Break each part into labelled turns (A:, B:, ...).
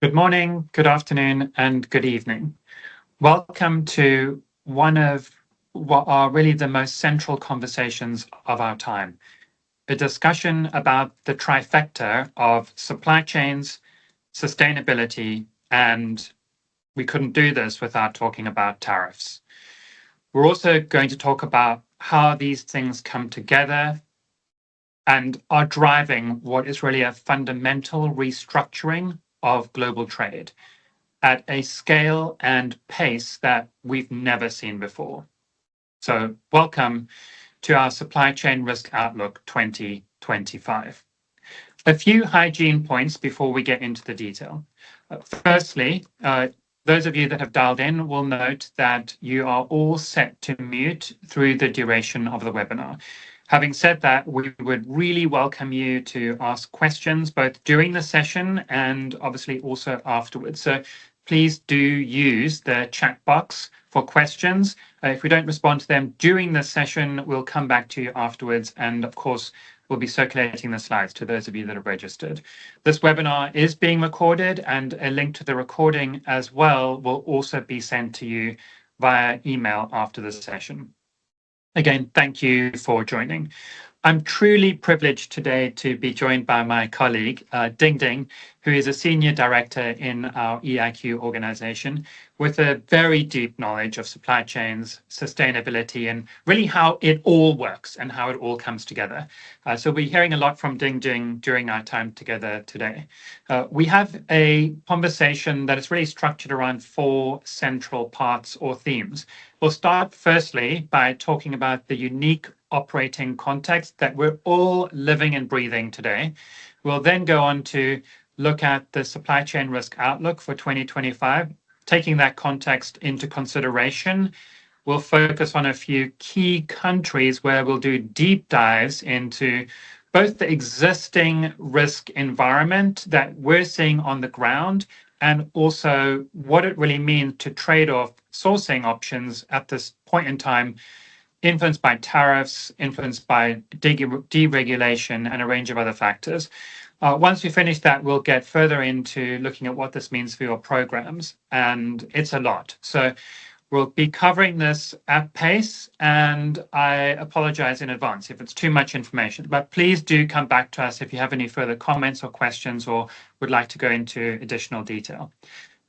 A: Good morning, good afternoon, and good evening. Welcome to one of what are really the most central conversations of our time, a discussion about the trifecta of supply chains, sustainability, and we couldn't do this without talking about tariffs. We're also going to talk about how these things come together and are driving what is really a fundamental restructuring of global trade at a scale and pace that we've never seen before. So, welcome to our Supply Chain Risk Outlook 2025. A few hygiene points before we get into the detail. Firstly, those of you that have dialed in will note that you are all set to mute through the duration of the webinar. Having said that, we would really welcome you to ask questions both during the session and obviously also afterwards. So please do use the chat box for questions. If we don't respond to them during the session, we'll come back to you afterwards. And of course, we'll be circulating the slides to those of you that have registered. This webinar is being recorded, and a link to the recording as well will also be sent to you via email after the session. Again, thank you for joining. I'm truly privileged today to be joined by my colleague, Ding, who is a senior director in our EiQ organization with a very deep knowledge of supply chains, sustainability, and really how it all works and how it all comes together. So we're hearing a lot from Ding during our time together today. We have a conversation that is really structured around four central parts or themes. We'll start firstly by talking about the unique operating context that we're all living and breathing today. We'll then go on to look at the supply chain risk outlook for 2025, taking that context into consideration. We'll focus on a few key countries where we'll do deep dives into both the existing risk environment that we're seeing on the ground and also what it really means to trade off sourcing options at this point in time, influenced by tariffs, influenced by deregulation, and a range of other factors. Once we finish that, we'll get further into looking at what this means for your programs, and it's a lot. So we'll be covering this at pace, and I apologize in advance if it's too much information, but please do come back to us if you have any further comments or questions or would like to go into additional detail.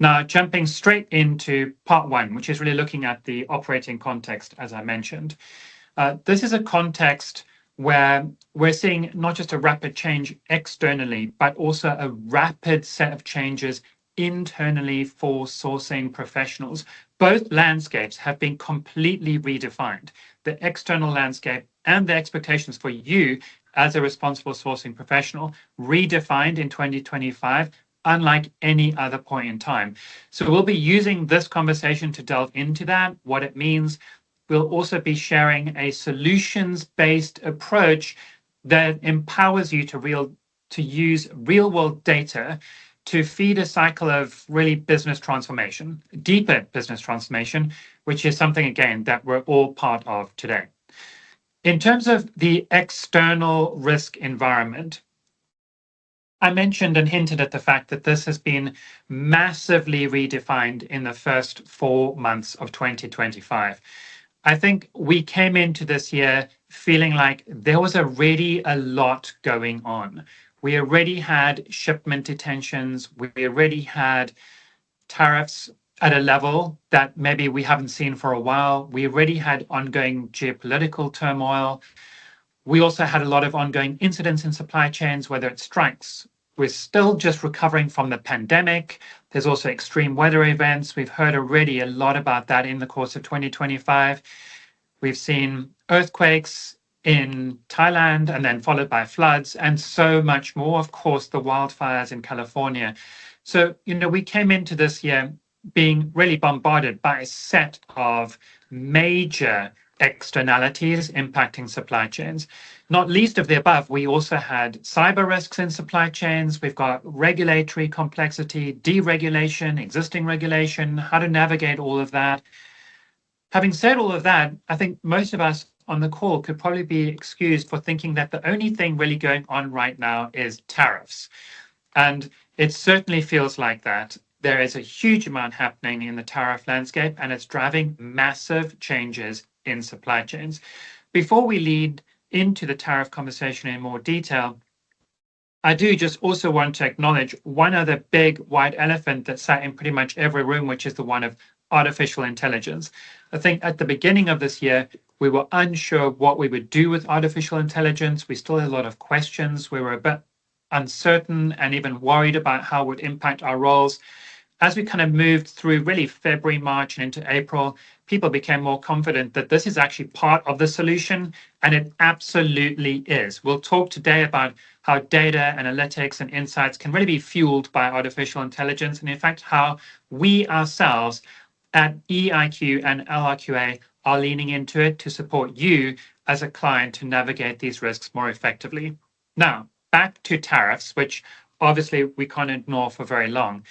A: Now, jumping straight into part one, which is really looking at the operating context, as I mentioned. This is a context where we're seeing not just a rapid change externally, but also a rapid set of changes internally for sourcing professionals. Both landscapes have been completely redefined. The external landscape and the expectations for you as a responsible sourcing professional redefined in 2025, unlike any other point in time. So we'll be using this conversation to delve into that, what it means. We'll also be sharing a solutions-based approach that empowers you to use real-world data to feed a cycle of really business transformation, deeper business transformation, which is something, again, that we're all part of today. In terms of the external risk environment, I mentioned and hinted at the fact that this has been massively redefined in the first 4 months of 2025. I think we came into this year feeling like there was already a lot going on. We already had shipment detentions. We already had tariffs at a level that maybe we haven't seen for a while. We already had ongoing geopolitical turmoil. We also had a lot of ongoing incidents in supply chains, whether it's strikes. We're still just recovering from the pandemic. There's also extreme weather events. We've heard already a lot about that in the course of 2025. We've seen earthquakes in Thailand and then followed by floods and so much more. Of course, the wildfires in California. So, we came into this year being really bombarded by a set of major externalities impacting supply chains. Not least of the above, we also had cyber risks in supply chains. We've got regulatory complexity, deregulation, existing regulation, how to navigate all of that. Having said all of that, I think most of us on the call could probably be excused for thinking that the only thing really going on right now is tariffs. And it certainly feels like that. There is a huge amount happening in the tariff landscape, and it's driving massive changes in supply chains. Before we lead into the tariff conversation in more detail, I do just also want to acknowledge one other big white elephant that sat in pretty much every room, which is the one of artificial intelligence. I think at the beginning of this year, we were unsure what we would do with artificial intelligence. We still had a lot of questions. We were a bit uncertain and even worried about how it would impact our roles. As we kind of moved through really February, March, and into April, people became more confident that this is actually part of the solution, and it absolutely is. We'll talk today about how data, analytics, and insights can really be fueled by artificial intelligence, and in fact, how we ourselves at EiQ and LRQA are leaning into it to support you as a client to navigate these risks more effectively. Now, back to tariffs, which obviously we can't ignore for very long.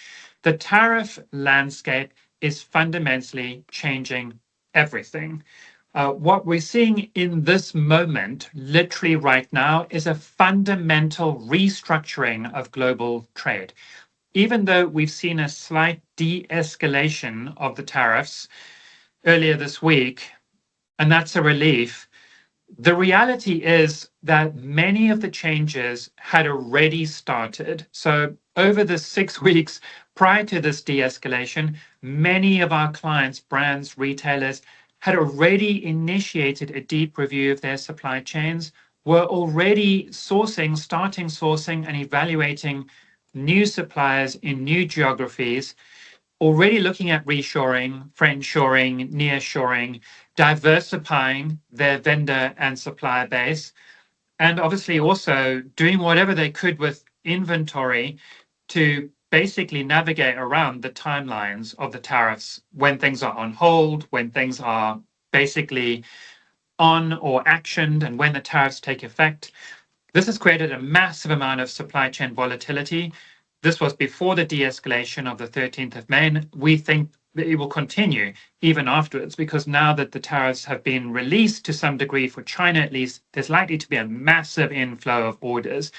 A: The tariff landscape is fundamentally changing everything. What we're seeing in this moment, literally right now, is a fundamental restructuring of global trade. Even though we've seen a slight de-escalation of the tariffs earlier this week, and that's a relief, the reality is that many of the changes had already started. So over the 6 weeks prior to this de-escalation, many of our clients, brands, retailers, had already initiated a deep review of their supply chains, were already starting sourcing and evaluating new suppliers in new geographies, already looking at reshoring, friendshoring, nearshoring, diversifying their vendor and supplier base, and obviously also doing whatever they could with inventory to basically navigate around the timelines of the tariffs when things are on hold, when things are basically on or actioned, and when the tariffs take effect. This has created a massive amount of supply chain volatility. This was before the de-escalation of the 13th of May, and we think that it will continue even afterwards, because now that the tariffs have been released to some degree, for China at least, there's likely to be a massive inflow of orders.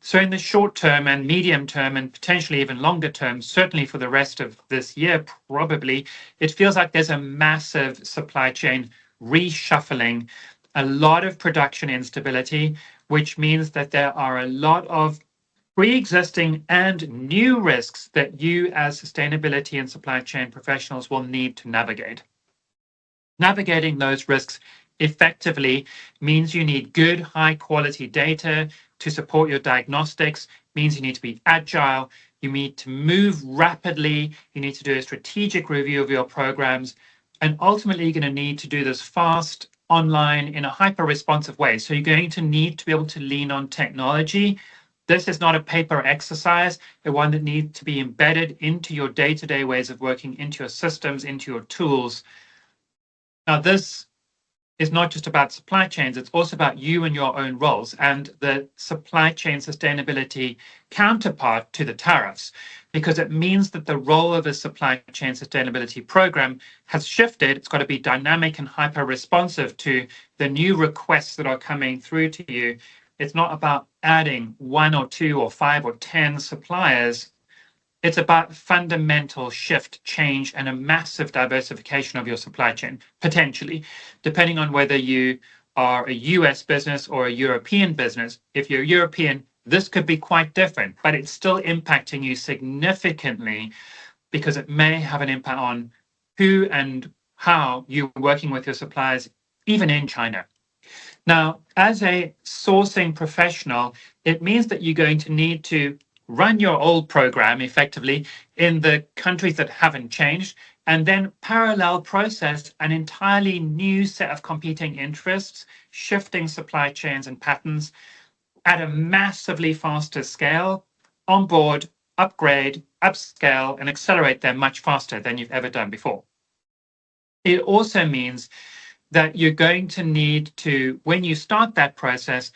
A: So in the short term and medium term, and potentially even longer term, certainly for the rest of this year, probably, it feels like there's a massive supply chain reshuffling, a lot of production instability, which means that there are a lot of pre-existing and new risks that you as sustainability and supply chain professionals will need to navigate. Navigating those risks effectively means you need good, high-quality data to support your diagnostics, means you need to be agile, you need to move rapidly, you need to do a strategic review of your programs, and ultimately you're going to need to do this fast, online, in a hyper-responsive way. So you're going to need to be able to lean on technology. This is not a paper exercise, but one that needs to be embedded into your day-to-day ways of working, into your systems, into your tools. Now, this is not just about supply chains, it's also about you and your own roles and the supply chain sustainability counterpart to the tariffs, because it means that the role of a supply chain sustainability program has shifted. It's got to be dynamic and hyper responsive to the new requests that are coming through to you. It's not about adding 1 or 2 or 5 or 10 suppliers. It's about fundamental shift, change, and a massive diversification of your supply chain, potentially, depending on whether you are a US business or a European business. If you're European, this could be quite different, but it's still impacting you significantly because it may have an impact on who and how you're working with your suppliers, even in China. Now, as a sourcing professional, it means that you're going to need to run your old program effectively in the countries that haven't changed, and then parallel process an entirely new set of competing interests, shifting supply chains and patterns at a massively faster scale, onboard, upgrade, upscale, and accelerate them much faster than you've ever done before. It also means that you're going to need to, when you start that process,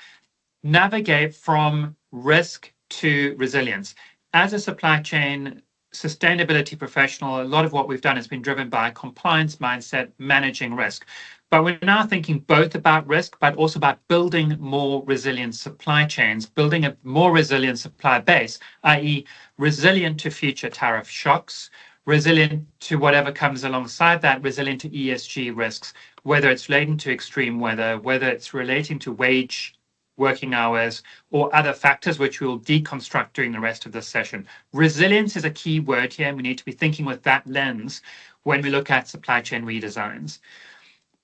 A: navigate from risk to resilience. As a supply chain sustainability professional, a lot of what we've done has been driven by a compliance mindset, managing risk. But we're now thinking both about risk, but also about building more resilient supply chains, building a more resilient supply base, i.e. resilient to future tariff shocks, resilient to whatever comes alongside that, resilient to ESG risks, whether it's relating to extreme weather, whether it's relating to wage working hours, or other factors which we'll deconstruct during the rest of this session. Resilience is a key word here, and we need to be thinking with that lens when we look at supply chain redesigns.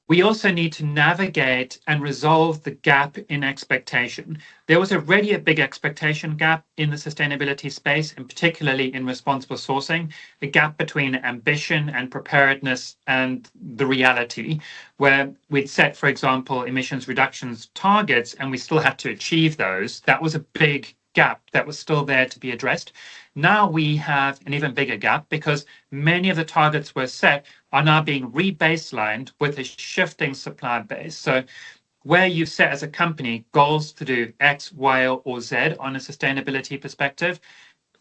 A: We also need to navigate and resolve the gap in expectation. There was already a big expectation gap in the sustainability space, and particularly in responsible sourcing, a gap between ambition and preparedness and the reality, where we'd set, for example, emissions reductions targets, and we still had to achieve those. That was a big gap that was still there to be addressed. Now we have an even bigger gap because many of the targets were set are now being rebaselined with a shifting supply base. So where you set as a company goals to do X, Y, or Z on a sustainability perspective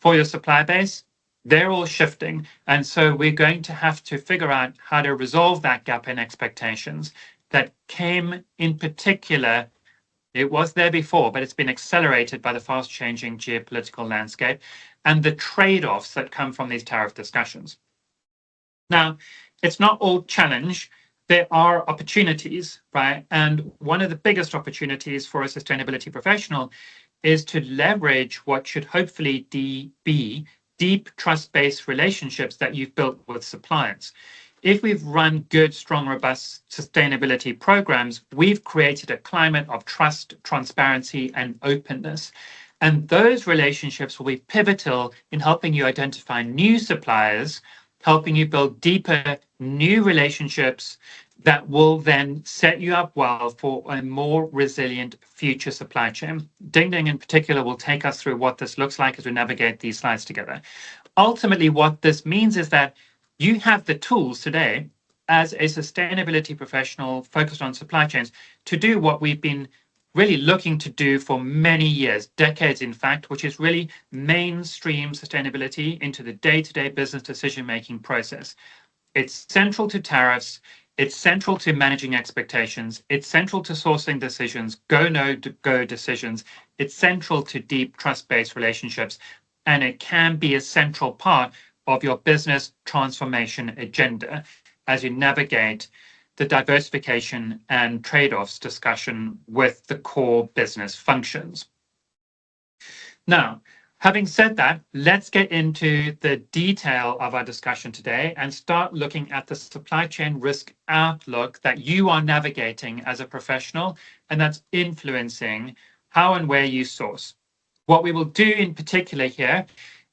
A: for your supply base, they're all shifting. And so we're going to have to figure out how to resolve that gap in expectations that came in particular. It was there before, but it's been accelerated by the fast-changing geopolitical landscape and the trade-offs that come from these tariff discussions. Now, it's not all challenge. There are opportunities, right? And one of the biggest opportunities for a sustainability professional is to leverage what should hopefully be deep trust-based relationships that you've built with suppliers. If we've run good, strong, robust sustainability programs, we've created a climate of trust, transparency, and openness. And those relationships will be pivotal in helping you identify new suppliers, helping you build deeper new relationships that will then set you up well for a more resilient future supply chain. Ding Ding in particular will take us through what this looks like as we navigate these slides together. Ultimately, what this means is that you have the tools today as a sustainability professional focused on supply chains to do what we've been really looking to do for many years, decades in fact, which is really mainstream sustainability into the day-to-day business decision-making process. It's central to tariffs, it's central to managing expectations, it's central to sourcing decisions, go, no go decisions, it's central to deep trust-based relationships, and it can be a central part of your business transformation agenda as you navigate the diversification and trade-offs discussion with the core business functions. Now, having said that, let's get into the detail of our discussion today and start looking at the supply chain risk outlook that you are navigating as a professional and that's influencing how and where you source. What we will do in particular here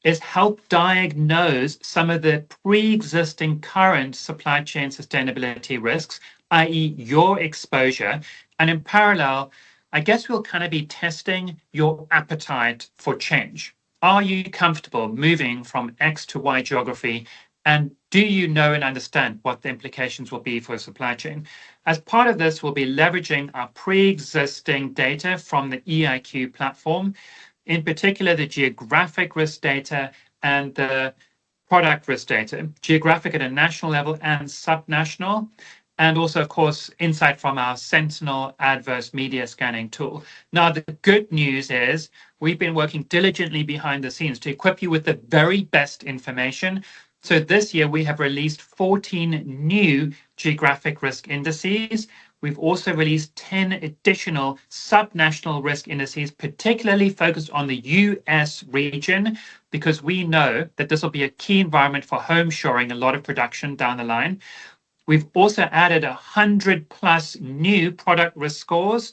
A: is help diagnose some of the pre-existing current supply chain sustainability risks, i.e. your exposure. And in parallel, I guess we'll kind of be testing your appetite for change. Are you comfortable moving from X to Y geography? And do you know and understand what the implications will be for a supply chain? As part of this, we'll be leveraging our pre-existing data from the EiQ platform, in particular, the geographic risk data and the product risk data, geographic at a national level and subnational, and also, of course, insight from our Sentinel adverse media scanning tool. Now, the good news is we've been working diligently behind the scenes to equip you with the very best information. So this year, we have released 14 new geographic risk indices. We've also released 10 additional subnational risk indices, particularly focused on the US region, because we know that this will be a key environment for home shoring a lot of production down the line. We've also added 100 plus new product risk scores,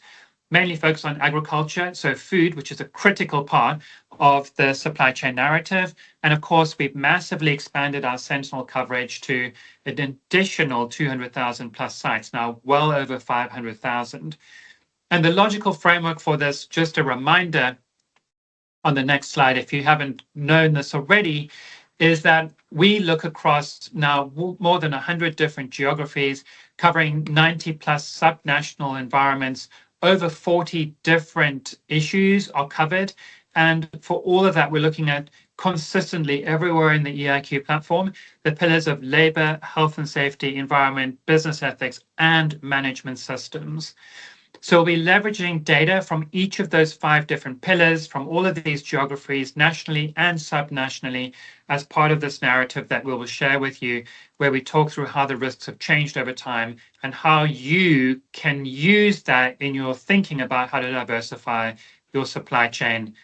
A: mainly focused on agriculture, so food, which is a critical part of the supply chain narrative. And of course, we've massively expanded our Sentinel coverage to an additional 200,000 plus sites, now well over 500,000. And the logical framework for this, just a reminder on the next slide, if you haven't known this already, is that we look across now more than 100 different geographies, covering 90 plus subnational environments. Over 40 different issues are covered. And for all of that, we're looking at consistently everywhere in the EiQ platform the pillars of labor, health and safety, environment, business ethics, and management systems. So we'll be leveraging data from each of those 5 different pillars from all of these geographies, nationally and subnationally, as part of this narrative that we will share with you, where we talk through how the risks have changed over time and how you can use that in your thinking about how to diversify your supply chain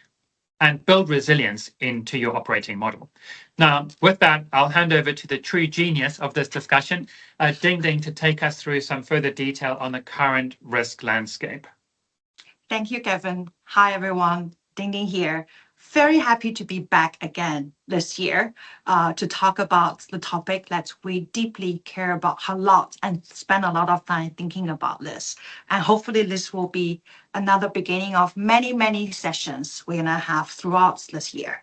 A: and build resilience into your operating model. Now, with that, I'll hand over to the true genius of this discussion, Ding, to take us through some further detail on the current risk landscape.
B: Thank you, Kevin. Hi, everyone. Ding here. Very happy to be back again this year to talk about the topic that we deeply care about a lot and spend a lot of time thinking about this. And hopefully this will be another beginning of many, many sessions we're gonna have throughout this year.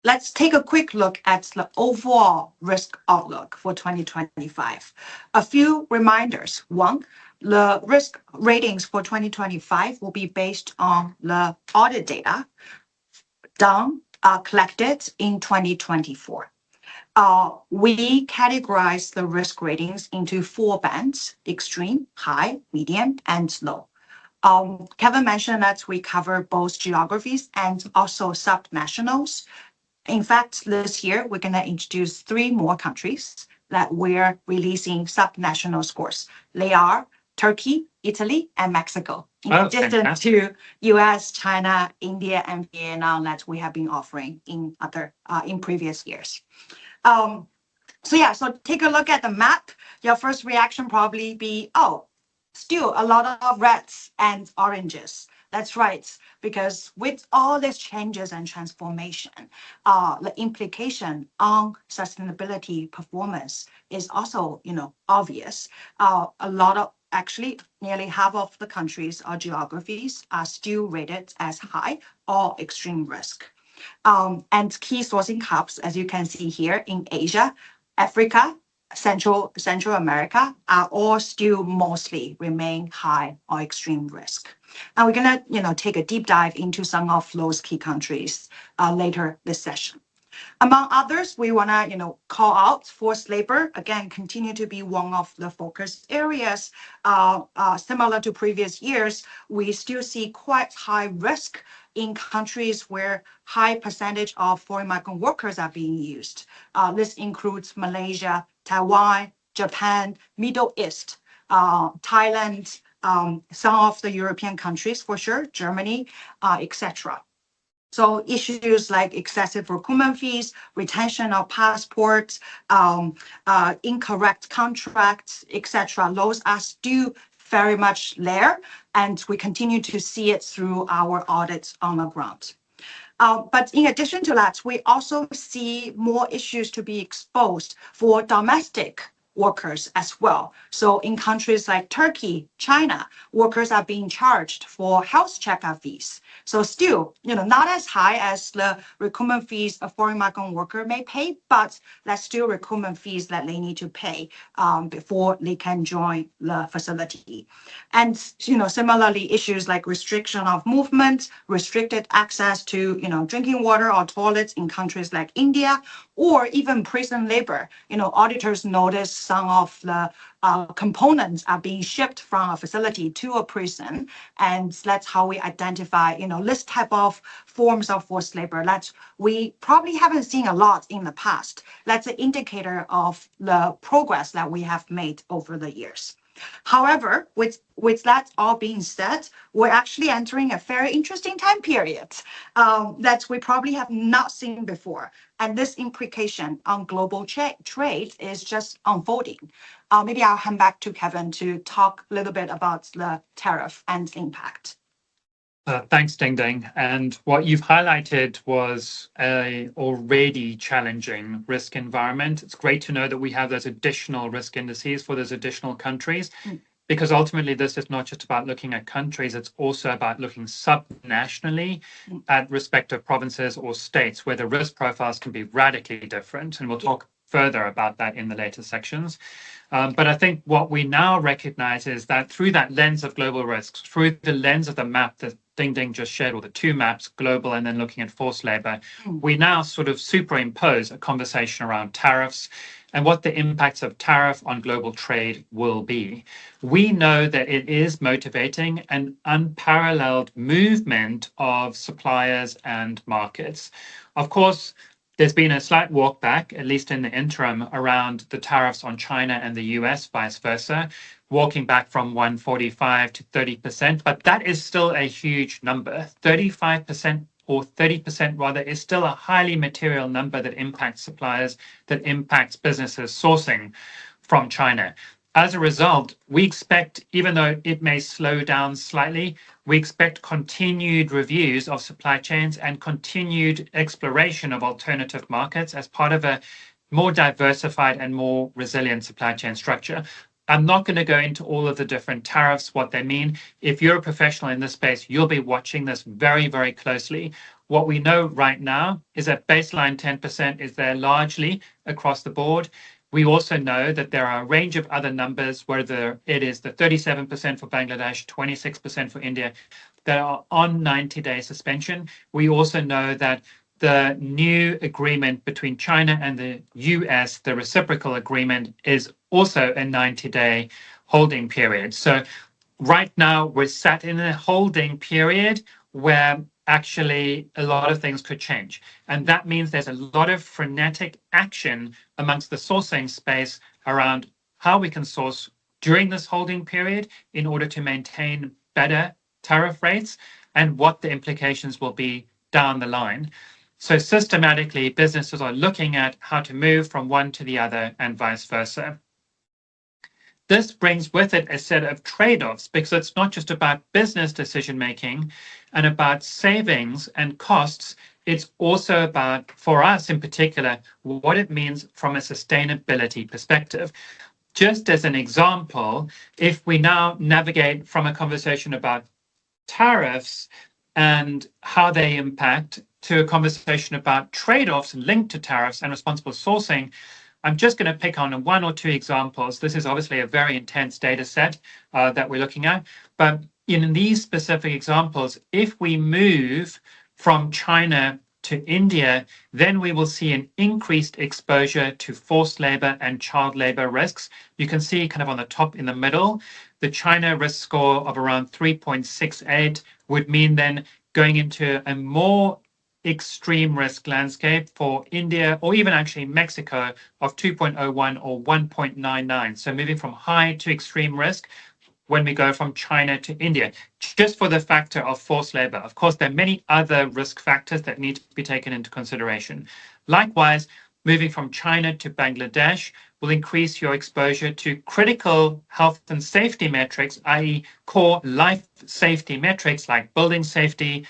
B: Let's take a quick look at the overall risk outlook for 2025. A few reminders. One, the risk ratings for 2025 will be based on the audit data collected in 2024. We categorize the risk ratings into 4 bands: extreme, high, medium, and low. Kevin mentioned that we cover both geographies and also subnationals. In fact, this year, we're going to introduce 3 more countries that we're releasing subnational scores. They are Turkey, Italy, and Mexico, in addition to US, China, India, and Vietnam that we have been offering in previous years. So take a look at the map. Your first reaction probably be, oh, still a lot of reds and oranges. That's right, because with all these changes and transformation, the implication on sustainability performance is also, obvious. Actually, nearly half of the countries or geographies are still rated as high or extreme risk. And key sourcing hubs, as you can see here in Asia, Africa, Central America are all still mostly remain high or extreme risk. And we're gonna, take a deep dive into some of those key countries later this session. Among others, we wanna, call out forced labor, again, continue to be one of the focus areas. Similar to previous years, we still see quite high risk in countries where high percentage of foreign migrant workers are being used. This includes Malaysia, Taiwan, Japan, Middle East, Thailand, some of the European countries for sure, Germany, etc. So issues like excessive recruitment fees, retention of passports, incorrect contracts, etc. Those are still very much there, and we continue to see it through our audits on the ground. But in addition to that, we also see more issues to be exposed for domestic workers as well. So in countries like Turkey, China, workers are being charged for health checkup fees. So still, not as high as the recruitment fees a foreign migrant worker may pay, but that's still recruitment fees that they need to pay before they can join the facility. And, similarly, issues like restriction of movement, restricted access to, drinking water or toilets in countries like India, or even prison labor. Auditors notice some of the components are being shipped from a facility to a prison, and that's how we identify, this type of forms of forced labor that we probably haven't seen a lot in the past. That's an indicator of the progress that we have made over the years. However, with that all being said, we're actually entering a very interesting time period that we probably have not seen before. And this implication on global trade is just unfolding. Maybe I'll hand back to Kevin to talk a little bit about the tariff and impact.
A: Thanks, Ding. And what you've highlighted was a already challenging risk environment. It's great to know that we have those additional risk indices for those additional countries, because ultimately this is not just about looking at countries, it's also about looking subnationally at respective provinces or states where the risk profiles can be radically different. And we'll talk further about that in the later sections. But I think what we now recognize is that through that lens of global risks, through the lens of the map that Ding just shared, or the two maps, global and then looking at forced labor, we now sort of superimpose a conversation around tariffs and what the impacts of tariff on global trade will be. We know that it is motivating an unparalleled movement of suppliers and markets. Of course, there's been a slight walk back, at least in the interim, around the tariffs on China and the US, vice versa, walking back from 145 to 30%, but that is still a huge number. 35% or 30% rather is still a highly material number that impacts suppliers, that impacts businesses sourcing from China. As a result, we expect, even though it may slow down slightly, we expect continued reviews of supply chains and continued exploration of alternative markets as part of a more diversified and more resilient supply chain structure. I'm not going to go into all of the different tariffs, what they mean. If you're a professional in this space, you'll be watching this very, very closely. What we know right now is that baseline 10% is there largely across the board. We also know that there are a range of other numbers, whether it is the 37% for Bangladesh, 26% for India, that are on 90-day suspension. We also know that the new agreement between China and the US, the reciprocal agreement, is also a 90-day holding period. So right now we're sat in a holding period where actually a lot of things could change. And that means there's a lot of frenetic action amongst the sourcing space around how we can source during this holding period in order to maintain better tariff rates and what the implications will be down the line. So systematically, businesses are looking at how to move from one to the other and vice versa. This brings with it a set of trade-offs because it's not just about business decision-making and about savings and costs. It's also about, for us in particular, what it means from a sustainability perspective. Just as an example, if we now navigate from a conversation about tariffs and how they impact to a conversation about trade-offs linked to tariffs and responsible sourcing, I'm just going to pick on one or two examples. This is obviously a very intense data set that we're looking at. But in these specific examples, if we move from China to India, then we will see an increased exposure to forced labor and child labor risks. You can see kind of on the top in the middle, the China risk score of around 3.68 would mean then going into a more extreme risk landscape for India or even actually Mexico of 2.01 or 1.99. So moving from high to extreme risk when we go from China to India, just for the factor of forced labor. Of course, there are many other risk factors that need to be taken into consideration. Likewise, moving from China to Bangladesh will increase your exposure to critical health and safety metrics, i.e. core life safety metrics like building safety,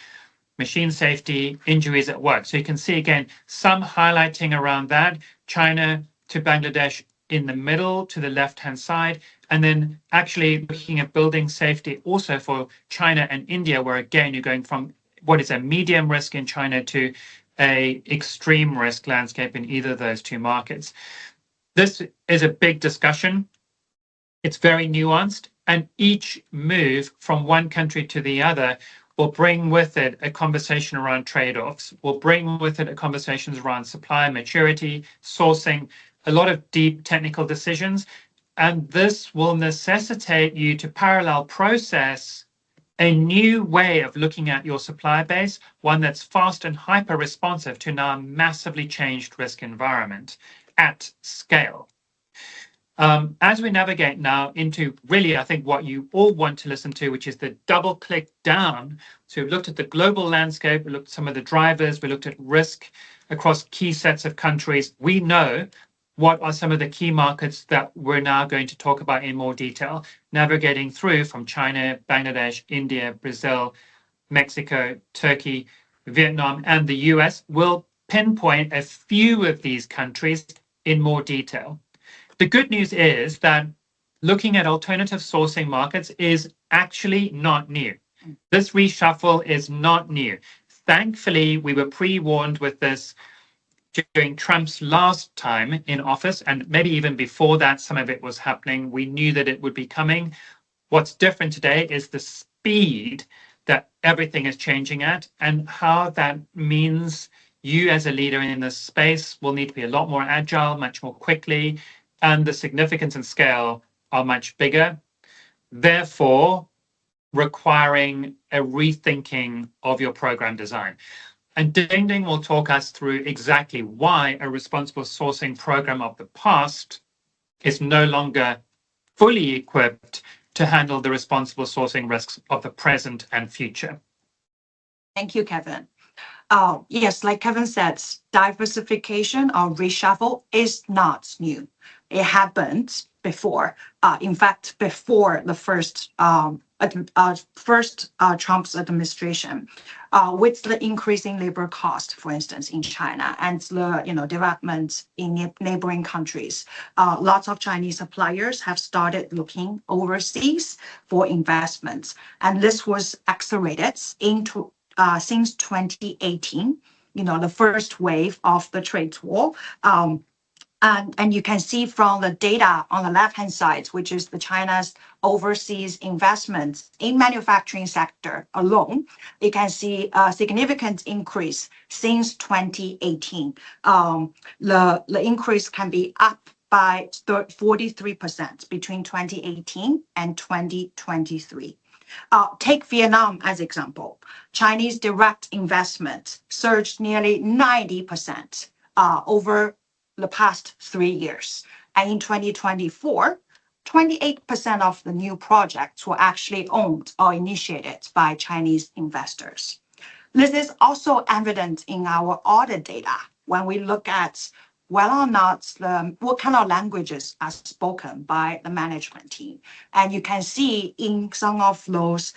A: machine safety, injuries at work. So you can see again, some highlighting around that, China to Bangladesh in the middle to the left-hand side, and then actually looking at building safety also for China and India, where again, you're going from what is a medium risk in China to a extreme risk landscape in either of those two markets. This is a big discussion. It's very nuanced, and each move from one country to the other will bring with it a conversation around trade-offs, will bring with it a conversations around supply maturity, sourcing, a lot of deep technical decisions. And this will necessitate you to parallel process a new way of looking at your supply base, one that's fast and hyper responsive to now a massively changed risk environment at scale. As we navigate now into really, I think what you all want to listen to, which is the double click down. So we've looked at the global landscape, we looked at some of the drivers, we looked at risk across key sets of countries. We know what are some of the key markets that we're now going to talk about in more detail, navigating through from China, Bangladesh, India, Brazil, Mexico, Turkey, Vietnam, and the US. We'll pinpoint a few of these countries in more detail. The good news is that looking at alternative sourcing markets is actually not new. This reshuffle is not new. Thankfully, we were pre-warned with this during Trump's last time in office, and maybe even before that, some of it was happening. We knew that it would be coming. What's different today is the speed that everything is changing at, and how that means you as a leader in this space will need to be a lot more agile, much more quickly, and the significance and scale are much bigger, therefore requiring a rethinking of your program design. And Ding will talk us through exactly why a responsible sourcing program of the past is no longer fully equipped to handle the responsible sourcing risks of the present and future.
B: Thank you, Kevin. Yes, like Kevin said, diversification or reshuffle is not new. It happened before. In fact, before the first Trump's administration, with the increasing labor cost, for instance, in China, and the development in neighboring countries, lots of Chinese suppliers have started looking overseas for investments, and this was accelerated into since 2018, the first wave of the trade war. And you can see from the data on the left-hand side, which is the China's overseas investments in manufacturing sector alone, you can see a significant increase since 2018. The increase can be up by 43% between 2018 and 2023. Take Vietnam as example. Chinese direct investment surged nearly 90% over the past 3 years. And in 2024, 28% of the new projects were actually owned or initiated by Chinese investors. This is also evident in our audit data when we look at whether or not what kind of languages are spoken by the management team. And you can see in some of those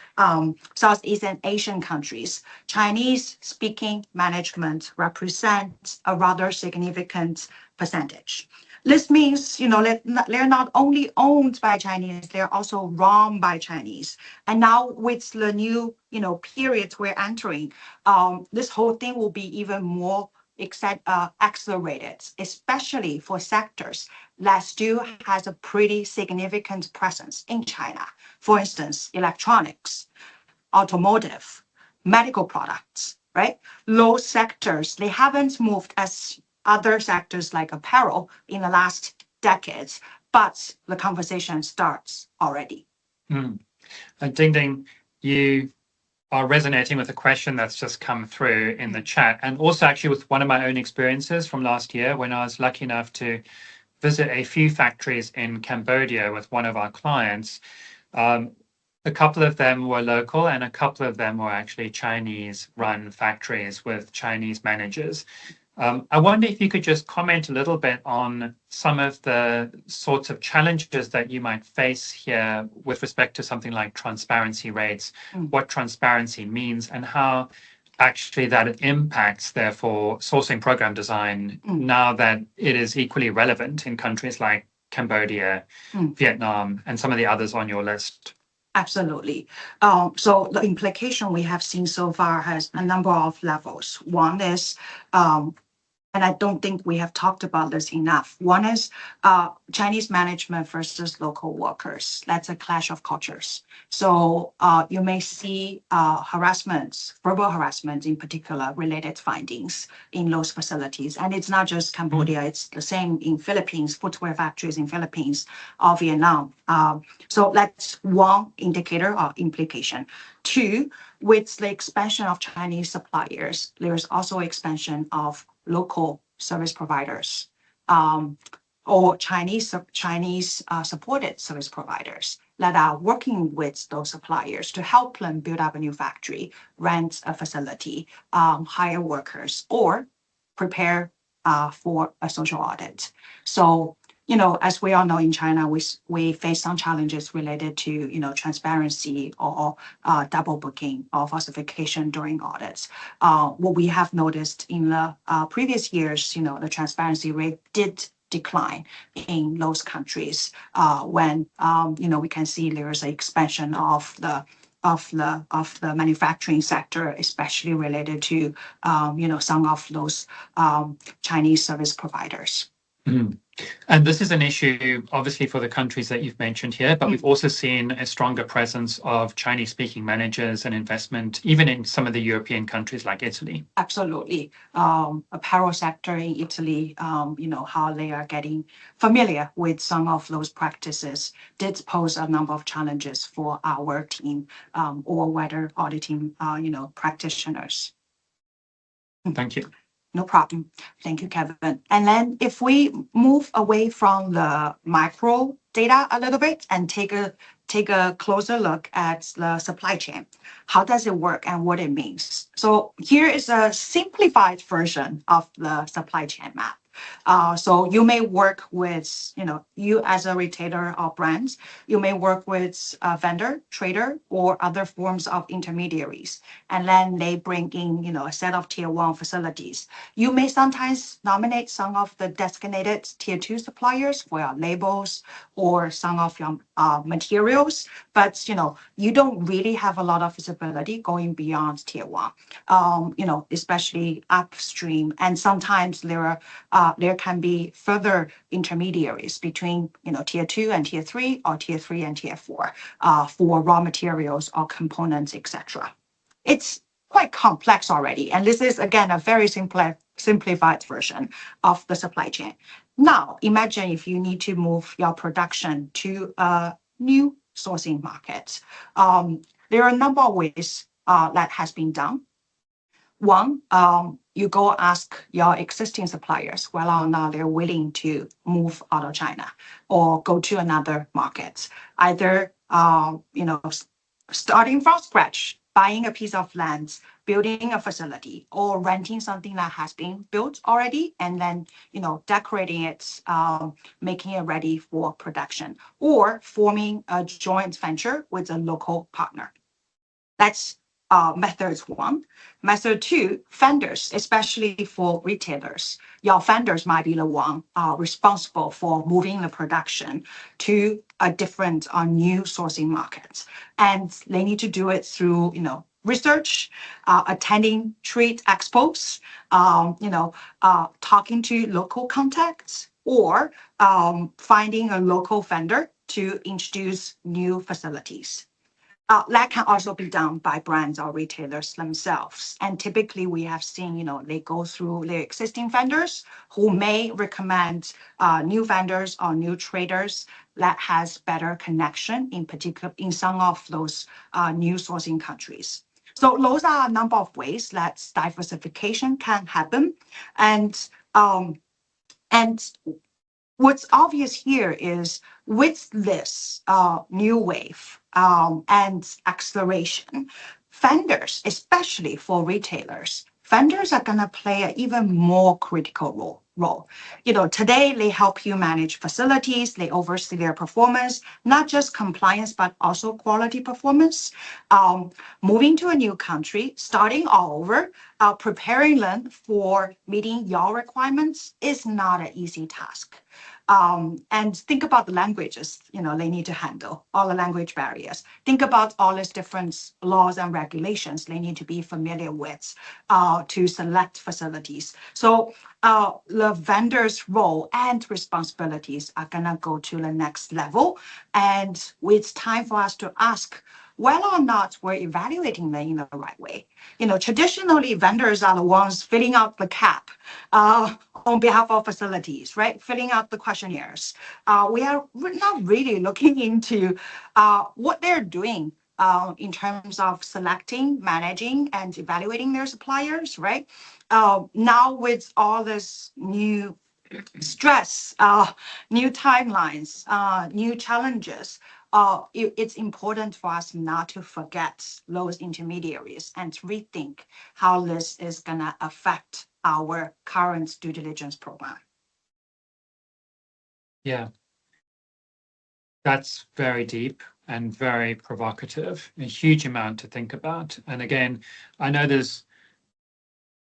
B: Southeast Asian countries, Chinese speaking management represents a rather significant percentage. This means, they're not only owned by Chinese, they're also run by Chinese. And now with the new, periods we're entering, this whole thing will be even more accelerated, especially for sectors that still has a pretty significant presence in China. For instance, electronics, automotive, medical products, right? Those sectors, they haven't moved as other sectors like apparel in the last decades, but the conversation starts already.
A: And Ding, you are resonating with a question that's just come through in the chat, and also actually with one of my own experiences from last year when I was lucky enough to visit a few factories in Cambodia with one of our clients. A couple of them were local and a couple of them were actually Chinese-run factories with Chinese managers. I wonder if you could just comment a little bit on some of the sorts of challenges that you might face here with respect to something like transparency rates, what transparency means, and how actually that impacts, therefore, sourcing program design now that it is equally relevant in countries like Cambodia, Vietnam, and some of the others on your list.
B: Absolutely. So the implication we have seen so far has a number of levels. One is, and I don't think we have talked about this enough. One is Chinese management versus local workers. That's a clash of cultures. So you may see harassment, verbal harassment in particular, related findings in those facilities. And it's not just Cambodia, it's the same in Philippines, footwear factories in Philippines or Vietnam. So that's one indicator or implication. Two, with the expansion of Chinese suppliers, there is also expansion of local service providers or Chinese supported service providers that are working with those suppliers to help them build up a new factory, rent a facility, hire workers, or prepare for a social audit. So, as we all know in China, we face some challenges related to, transparency or double booking or falsification during audits. What we have noticed in the previous years, the transparency rate did decline in those countries when, we can see there is an expansion of the the manufacturing sector, especially related to some of those Chinese service providers.
A: Mm. And this is an issue, obviously, for the countries that you've mentioned here, but we've also seen a stronger presence of Chinese-speaking managers and investment, even in some of the European countries like Italy.
B: Absolutely. Apparel sector in Italy, how they are getting familiar with some of those practices did pose a number of challenges for our team or whether auditing, practitioners.
A: Thank you.
B: No problem. Thank you, Kevin. And then if we move away from the micro data a little bit and take a closer look at the supply chain, how does it work and what it means? So here is a simplified version of the supply chain map. So you may work with, you as a retailer or brands, you may work with a vendor, trader, or other forms of intermediaries. And then they bring in, a set of tier 1 facilities. You may sometimes nominate some of the designated tier 2 suppliers for your labels or some of your materials, but, you don't really have a lot of visibility going beyond tier 1, especially upstream. And sometimes there can be further intermediaries between, tier 2 and tier 3 or tier 3 and tier 4 for raw materials or components, etc. It's quite complex already. And this is, again, a very simplified version of the supply chain. Now, imagine if you need to move your production to a new sourcing market. There are a number of ways that has been done. One, you go ask your existing suppliers whether or not they're willing to move out of China or go to another market, either starting from scratch, buying a piece of land, building a facility, or renting something that has been built already, and then decorating it, making it ready for production, or forming a joint venture with a local partner. That's method 1. Method 2, vendors, especially for retailers. Your vendors might be the one responsible for moving the production to a different or new sourcing market. And they need to do it through, research, attending trade expos, talking to local contacts, or finding a local vendor to introduce new facilities. That can also be done by brands or retailers themselves. And typically we have seen, they go through their existing vendors who may recommend new vendors or new traders that has better connection, in particular in some of those new sourcing countries. So those are a number of ways that diversification can happen. And what's obvious here is with this new wave and acceleration, vendors, especially for retailers, vendors are going to play an even more critical role. Today they help you manage facilities, they oversee their performance, not just compliance, but also quality performance. Moving to a new country, starting all over, preparing them for meeting your requirements is not an easy task. And think about the languages, they need to handle, all the language barriers. Think about all these different laws and regulations they need to be familiar with to select facilities. So the vendor's role and responsibilities are gonna go to the next level. And it's time for us to ask whether or not we're evaluating them in the right way. Traditionally, vendors are the ones filling out the CAP on behalf of facilities, right? Filling out the questionnaires. We're not really looking into what they're doing in terms of selecting, managing, and evaluating their suppliers, right? Now with all this new stress, new timelines, new challenges, it's important for us not to forget those intermediaries and rethink how this is going to affect our current due diligence program.
A: Yeah, that's very deep and very provocative, a huge amount to think about. And again, I know there's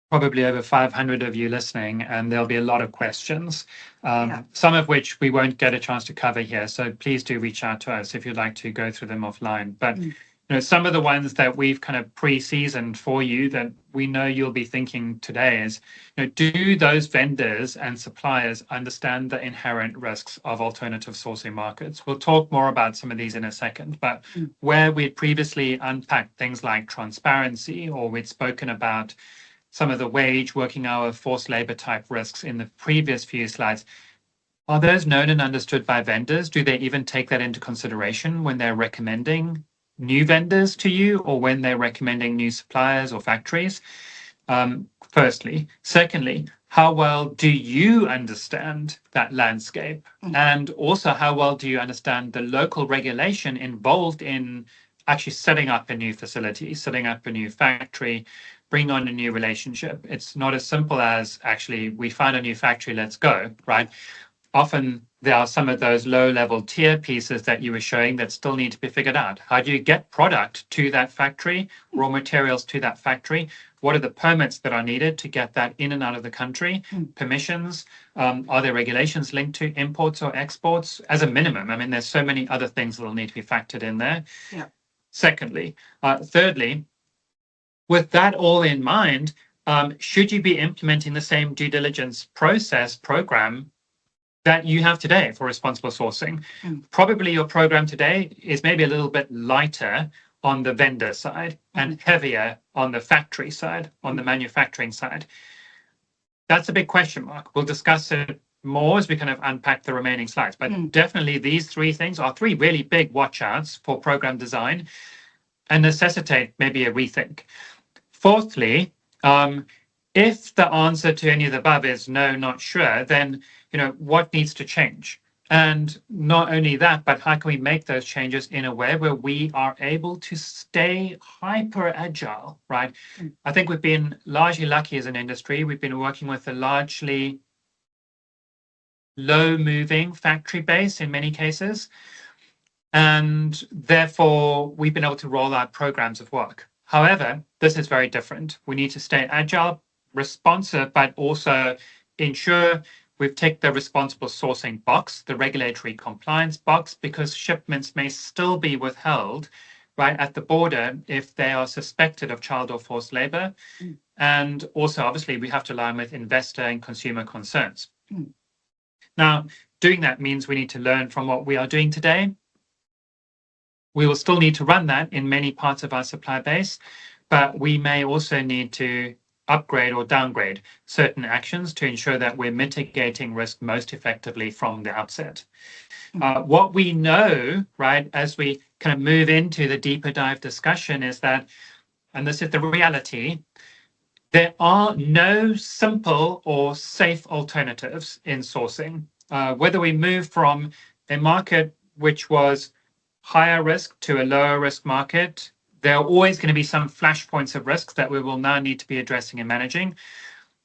A: probably over 500 of you listening, and there'll be a lot of questions, some of which we won't get a chance to cover here. So please do reach out to us if you'd like to go through them offline. But some of the ones that we've kind of pre-seasoned for you that we know you'll be thinking today is, do those vendors and suppliers understand the inherent risks of alternative sourcing markets? We'll talk more about some of these in a second, but where we'd previously unpacked things like transparency, or we'd spoken about some of the wage, working hour, forced labor type risks in the previous few slides, are those known and understood by vendors? Do they even take that into consideration when they're recommending new vendors to you, or when they're recommending new suppliers or factories? Firstly. Secondly, how well do you understand that landscape? And also, how well do you understand the local regulation involved in actually setting up a new facility, setting up a new factory, bring on a new relationship? It's not as simple as actually, we found a new factory, let's go, right? Often there are some of those low-level tier pieces that you were showing that still need to be figured out. How do you get product to that factory, raw materials to that factory? What are the permits that are needed to get that in and out of the country? Permissions? Are there regulations linked to imports or exports? As a minimum, I mean, there's so many other things that will need to be factored in there.
B: Yeah.
A: Secondly, thirdly, with that all in mind, should you be implementing the same due diligence program that you have today for responsible sourcing? Probably your program today is maybe a little bit lighter on the vendor side and heavier on the factory side, on the manufacturing side. That's a big question mark. We'll discuss it more as we kind of unpack the remaining slides, but definitely these three things are three really big watch outs for program design and necessitate maybe a rethink. Fourthly, if the answer to any of the above is no, not sure, then what needs to change? And not only that, but how can we make those changes in a way where we are able to stay hyper agile, right? I think we've been largely lucky as an industry. We've been working with a largely low moving factory base in many cases. And therefore, we've been able to roll out programs of work. However, this is very different. We need to stay agile, responsive, but also ensure we've ticked the responsible sourcing box, the regulatory compliance box, because shipments may still be withheld right at the border if they are suspected of child or forced labor. And also, obviously, we have to align with investor and consumer concerns. Now, doing that means we need to learn from what we are doing today. We will still need to run that in many parts of our supply base, but we may also need to upgrade or downgrade certain actions to ensure that we're mitigating risk most effectively from the outset. What we know, right, as we kind of move into the deeper dive discussion is that, and this is the reality, there are no simple or safe alternatives in sourcing. Whether we move from a market which was higher risk to a lower risk market, there are always going to be some flashpoints of risks that we will now need to be addressing and managing.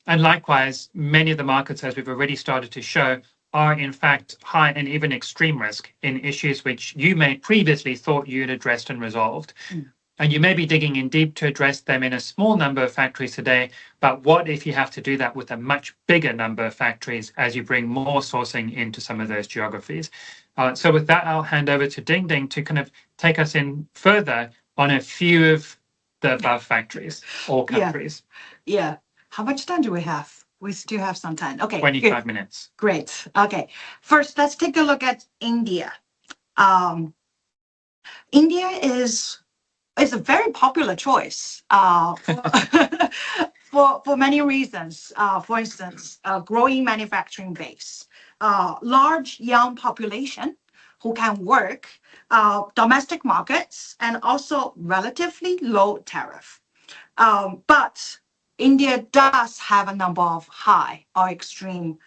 A: And likewise, many of the markets, as we've already started to show, are in fact high and even extreme risk in issues which you may previously thought you'd addressed and resolved. And you may be digging in deep to address them in a small number of factories today, but what if you have to do that with a much bigger number of factories as you bring more sourcing into some of those geographies? So with that, I'll hand over to Ding Ding to kind of take us in further on a few of the above factories or countries.
B: Yeah. How much time do we have? We still have some time. Okay.
A: 25 minutes.
B: Great. Okay. First, let's take a look at India. India is a very popular choice for many reasons. For instance, growing manufacturing base, large young population who can work, domestic markets, and also relatively low tariff. But India does have a number of high or extreme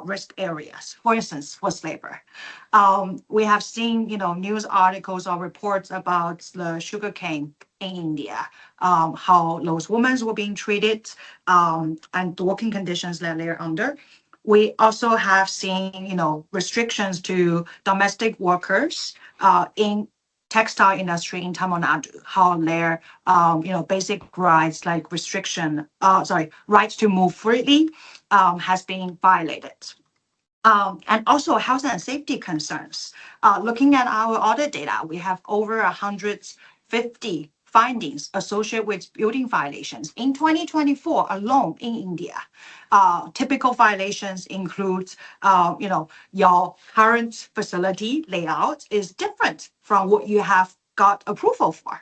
B: risk areas. For instance, forced labor. We have seen, news articles or reports about the sugarcane in India, how those women were being treated, and the working conditions that they're under. We also have seen, restrictions to domestic workers in textile industry in Tamil Nadu, how their, basic rights like rights to move freely has been violated. And also health and safety concerns. Looking at our audit data, we have over 100 50 findings associated with building violations. In 2024 alone in India, typical violations include, your current facility layout is different from what you have got approval for.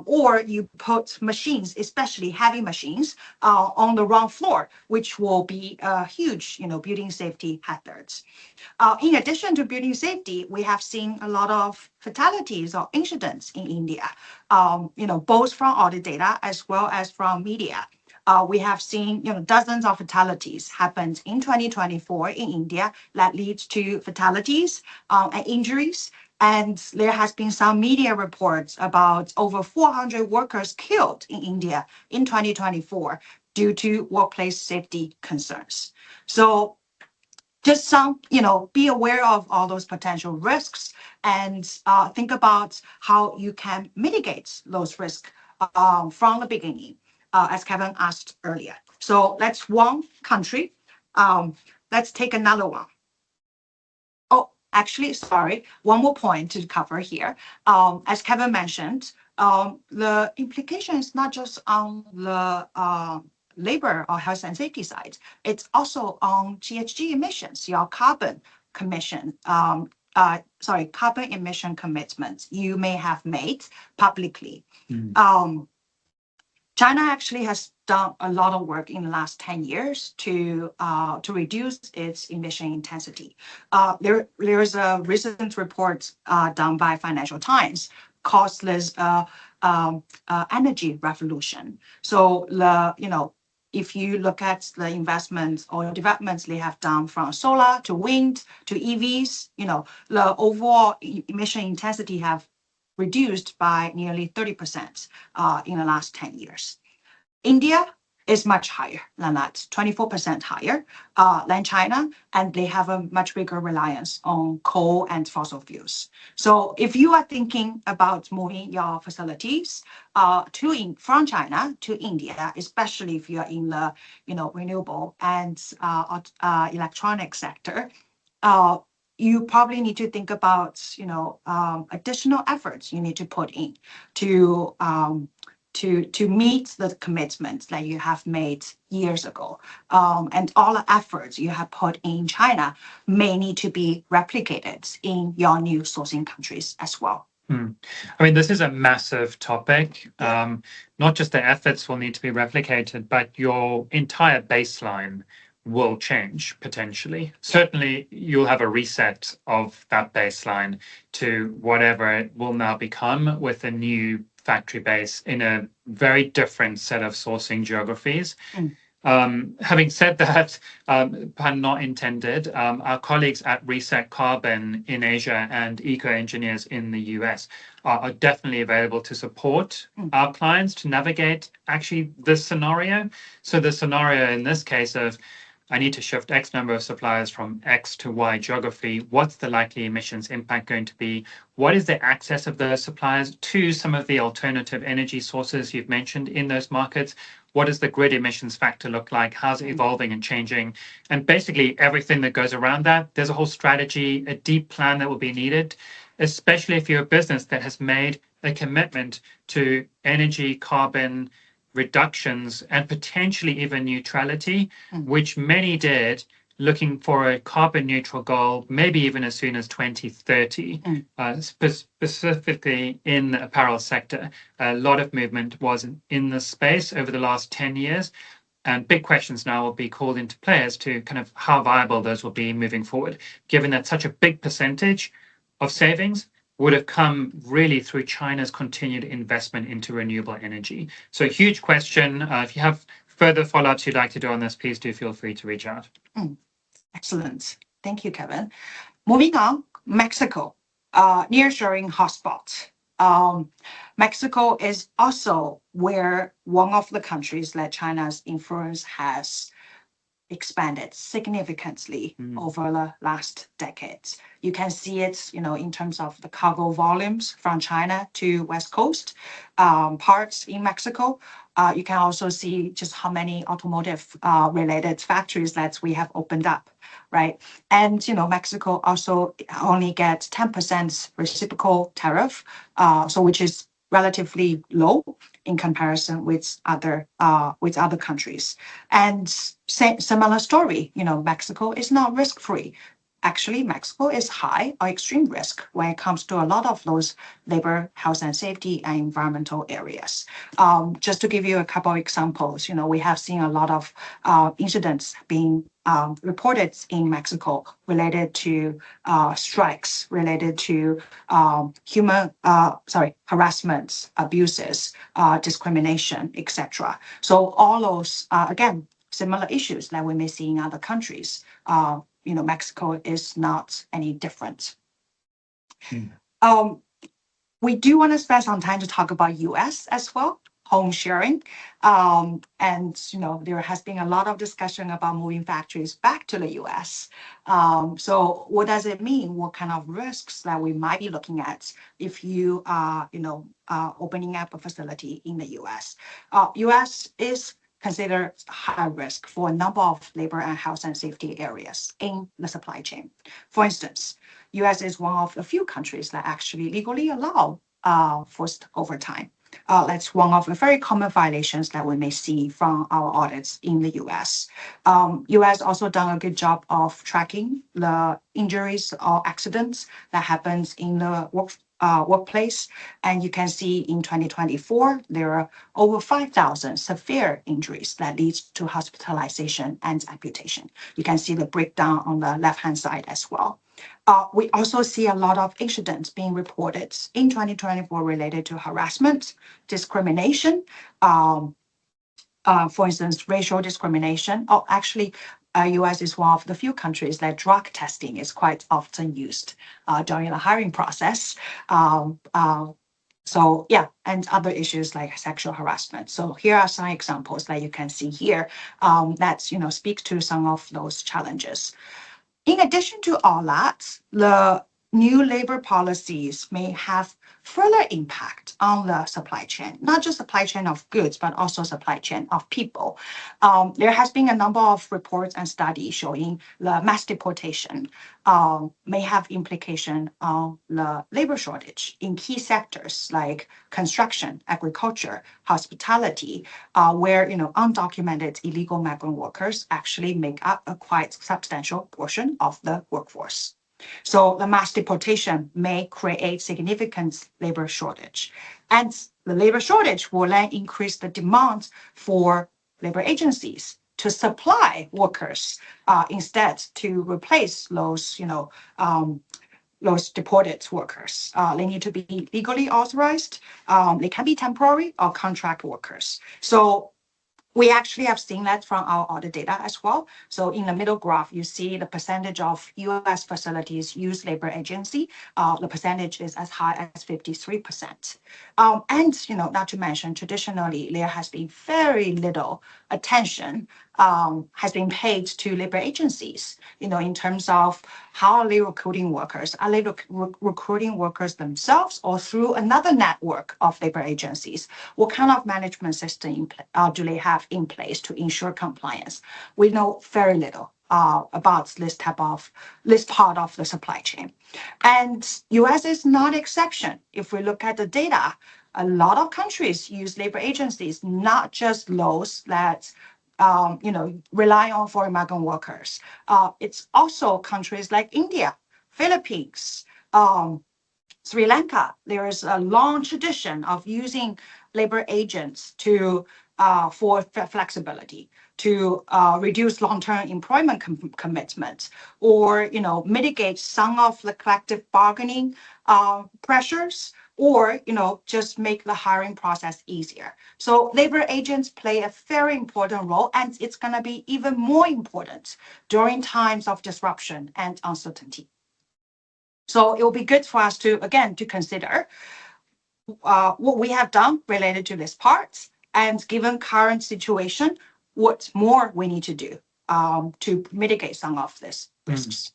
B: Or you put machines, especially heavy machines, on the wrong floor, which will be a huge, building safety hazards. In addition to building safety, we have seen a lot of fatalities or incidents in India, both from audit data as well as from media. We have seen, dozens of fatalities happened in 2024 in India that leads to fatalities and injuries. And there has been some media reports about over 400 workers killed in India in 2024 due to workplace safety concerns. So just be aware of all those potential risks and think about how you can mitigate those risks from the beginning, as Kevin asked earlier. So that's one country. Let's take another one. Oh, actually, sorry, one more point to cover here. As Kevin mentioned, the implication is not just on the labor or health and safety side, it's also on GHG emissions, your carbon emission commitments you may have made publicly. China actually has done a lot of work in the last 10 years to reduce its emission intensity. There is a recent report done by Financial Times called this energy revolution. So if you look at the investments or developments they have done from solar to wind to EVs, the overall emission intensity have reduced by nearly 30% in the last 10 years. India is much higher than that, 24% higher than China, and they have a much bigger reliance on coal and fossil fuels. So if you are thinking about moving your facilities from China to India, especially if you are in the renewable and electronic sector, you probably need to think about additional efforts you need to put in to meet the commitments that you have made years ago. And all the efforts you have put in China may need to be replicated in your new sourcing countries as well.
A: I mean, this is a massive topic. Not just the efforts will need to be replicated, but your entire baseline will change potentially. Certainly, you'll have a reset of that baseline to whatever it will now become with a new factory base in a very different set of sourcing geographies. Having said that, pun not intended, our colleagues at Reset Carbon in Asia and Eco Engineers in the US are definitely available to support our clients to navigate actually this scenario. So the scenario in this case of I need to shift X number of suppliers from X to Y geography. What's the likely emissions impact going to be? What is the access of those suppliers to some of the alternative energy sources you've mentioned in those markets? What does the grid emissions factor look like? How's it evolving and changing? And basically everything that goes around that. There's a whole strategy, a deep plan that will be needed, especially if you're a business that has made a commitment to energy, carbon, reductions and potentially even neutrality, which many did, looking for a carbon neutral goal, maybe even as soon as 2030, specifically in the apparel sector. A lot of movement was in this space over the last 10 years. And big questions now will be called into play as to kind of how viable those will be moving forward, given that such a big percentage of savings would have come really through China's continued investment into renewable energy. So a huge question. If you have further follow-ups you'd like to do on this, please do feel free to reach out.
B: Excellent. Thank you, Kevin. Moving on, Mexico, nearshoring hotspot. Mexico is also where one of the countries that China's influence has expanded significantly over the last decades. You can see it, in terms of the cargo volumes from China to West Coast parts in Mexico. You can also see just how many automotive related factories that we have opened up, right? And, Mexico also only gets 10% reciprocal tariff, so which is relatively low in comparison with other countries. And similar story, Mexico is not risk-free. Actually, Mexico is high or extreme risk when it comes to a lot of those labor, health and safety, and environmental areas. Just to give you a couple of examples, we have seen a lot of incidents being reported in Mexico related to strikes, related to harassment, abuses, discrimination, etc. So all those, again, similar issues that we may see in other countries. Mexico is not any different. We do want to spend some time to talk about US as well, home sharing. And there has been a lot of discussion about moving factories back to the US. So what does it mean? What kind of risks that we might be looking at if you are, opening up a facility in the US? US is considered high risk for a number of labor and health and safety areas in the supply chain. For instance, US is one of the few countries that actually legally allow forced overtime. That's one of the very common violations that we may see from our audits in the US. US also done a good job of tracking the injuries or accidents that happens in the workplace. And you can see in 2024, there are over 5,000 severe injuries that leads to hospitalization and amputation. You can see the breakdown on the left-hand side as well. We also see a lot of incidents being reported in 2024 related to harassment, discrimination, for instance, racial discrimination. Actually, US is one of the few countries that drug testing is quite often used during the hiring process. So yeah, and other issues like sexual harassment. So here are some examples that you can see here that speak to some of those challenges. In addition to all that, the new labor policies may have further impact on the supply chain, not just supply chain of goods, but also supply chain of people. There has been a number of reports and studies showing the mass deportation may have implication on the labor shortage in key sectors like construction, agriculture, hospitality, where undocumented illegal migrant workers actually make up a quite substantial portion of the workforce. So the mass deportation may create significant labor shortage. And the labor shortage will then increase the demand for labor agencies to supply workers instead to replace those, those deported workers. They need to be legally authorized. They can be temporary or contract workers. So we actually have seen that from our audit data as well. So in the middle graph, you see the percentage of US facilities use labor agency. The percentage is as high as 53%. And not to mention, traditionally, there has been very little attention has been paid to labor agencies, in terms of how are they recruiting workers? Are they recruiting workers themselves or through another network of labor agencies? What kind of management system do they have in place to ensure compliance? We know very little about this part of the supply chain. And US is not exception. If we look at the data, a lot of countries use labor agencies, not just those that rely on foreign migrant workers. It's also countries like India, Philippines, Sri Lanka. There is a long tradition of using labor agents for flexibility, to reduce long-term employment commitments, or mitigate some of the collective bargaining pressures, or just make the hiring process easier. So labor agents play a very important role, and it's going to be even more important during times of disruption and uncertainty. So it will be good for us to consider what we have done related to this part, and given current situation, what more we need to do to mitigate some of these risks.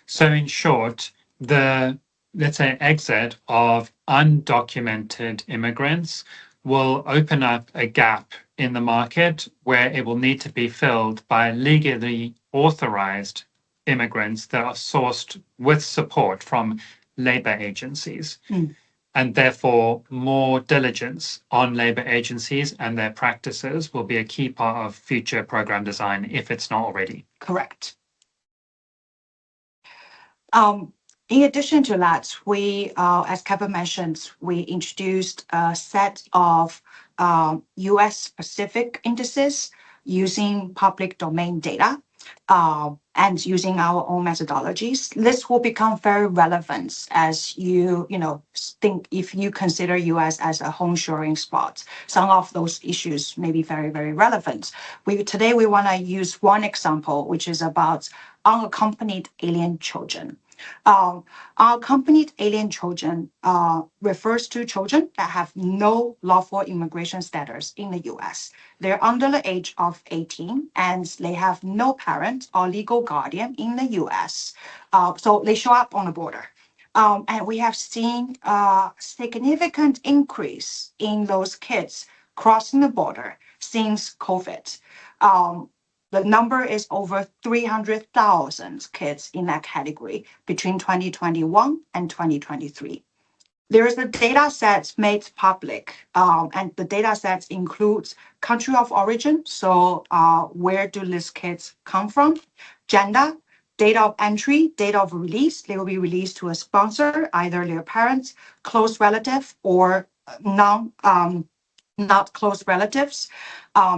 A: So in short, the, let's say, exit of undocumented immigrants will open up a gap in the market where it will need to be filled by legally authorized immigrants that are sourced with support from labor agencies. and therefore more diligence on labor agencies and their practices will be a key part of future program design if it's not already.
B: Correct. In addition to that, we, as Kevin mentioned, we introduced a set of US specific indices using public domain data and using our own methodologies. This will become very relevant as you think if you consider US as a home shoring spot. Some of those issues may be very, very relevant. Today we want to use one example, which is about unaccompanied alien children. Unaccompanied alien children refers to children that have no lawful immigration status in the US. They're under the age of 18 and they have no parent or legal guardian in the US. So they show up on the border. And we have seen a significant increase in those kids crossing the border since COVID. The number is over 300,000 kids in that category between 2021 and 2023. There is a data set made public, and the data set includes country of origin, so where do these kids come from, gender, date of entry, date of release. They will be released to a sponsor, either their parents, close relative, or not close relatives.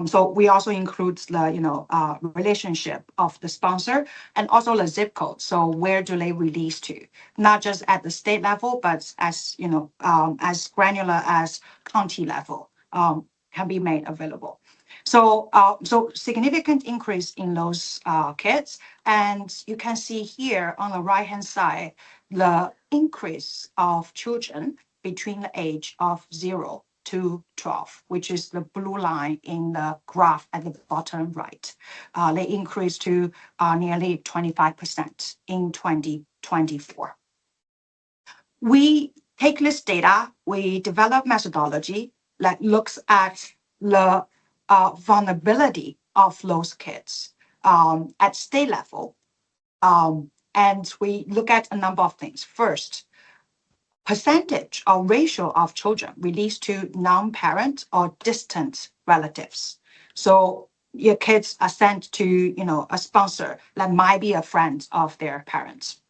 B: So we also include the relationship of the sponsor and also the zip code. So where do they release to? Not just at the state level, but as as granular as county level can be made available. So significant increase in those kids, and you can see here on the right hand side the increase of children between the age of 0 to 12, which is the blue line in the graph at the bottom right. They increased to nearly 25% in 2024. We take this data, we develop methodology that looks at the vulnerability of those kids at state level. And we look at a number of things. First, percentage or ratio of children released to non-parent or distant relatives. So your kids are sent to, a sponsor that might be a friend of their parents.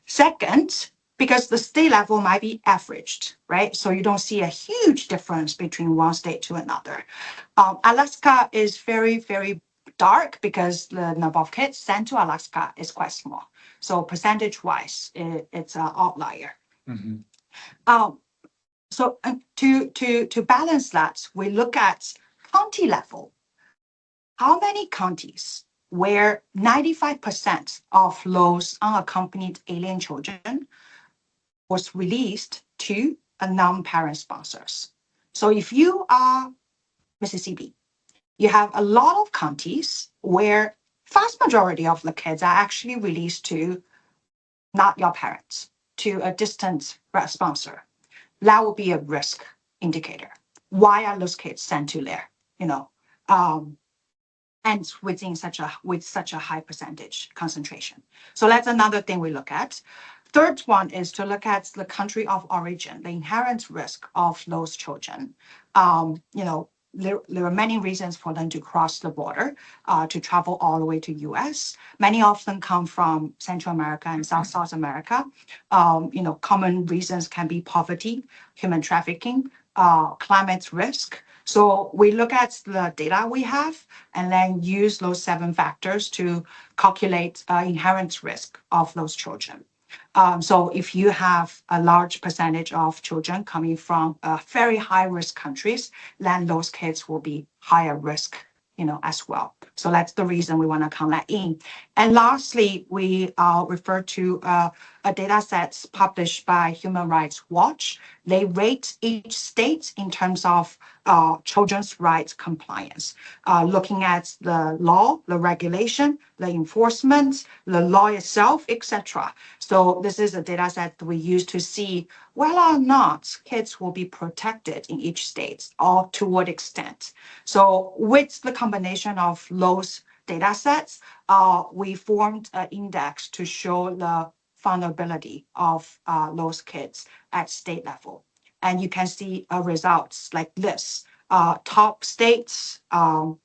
B: Second, because the state level might be averaged, right? So you don't see a huge difference between one state to another. Alaska is very, very dark because the number of kids sent to Alaska is quite small. So percentage-wise, it's an outlier.
A: Mm-hmm.
B: So to balance that, we look at county level. How many counties where 95% of those unaccompanied alien children was released to a non-parent sponsors? So if you are Mississippi, you have a lot of counties where vast majority of the kids are actually released to not your parents, to a distant sponsor. That would be a risk indicator. Why are those kids sent to there? And with such a high percentage concentration. So that's another thing we look at. Third one is to look at the country of origin, the inherent risk of those children. There are many reasons for them to cross the border, to travel all the way to US. Many of them come from Central America and South America. Common reasons can be poverty, human trafficking, climate risk. So we look at the data we have and then use those 7 factors to calculate inherent risk of those children. So if you have a large percentage of children coming from very high risk countries, then those kids will be higher risk, as well. So that's the reason we want to count that in. And lastly, we refer to a data set published by Human Rights Watch. They rate each state in terms of children's rights compliance, looking at the law, the regulation, the enforcement, the law itself, etc. So this is a data set that we use to see whether or not kids will be protected in each state or to what extent. So with the combination of those data sets, we formed an index to show the vulnerability of those kids at state level. and you can see results like this. Top states,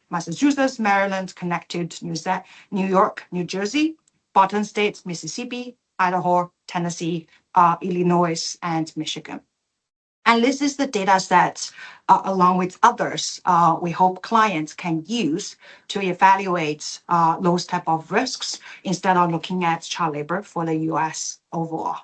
B: Massachusetts, Maryland, Connecticut, New York, New Jersey. Bottom states, Mississippi, Idaho, Tennessee, Illinois, and Michigan. And this is the data set along with others we hope clients can use to evaluate those type of risks instead of looking at child labor for the US overall.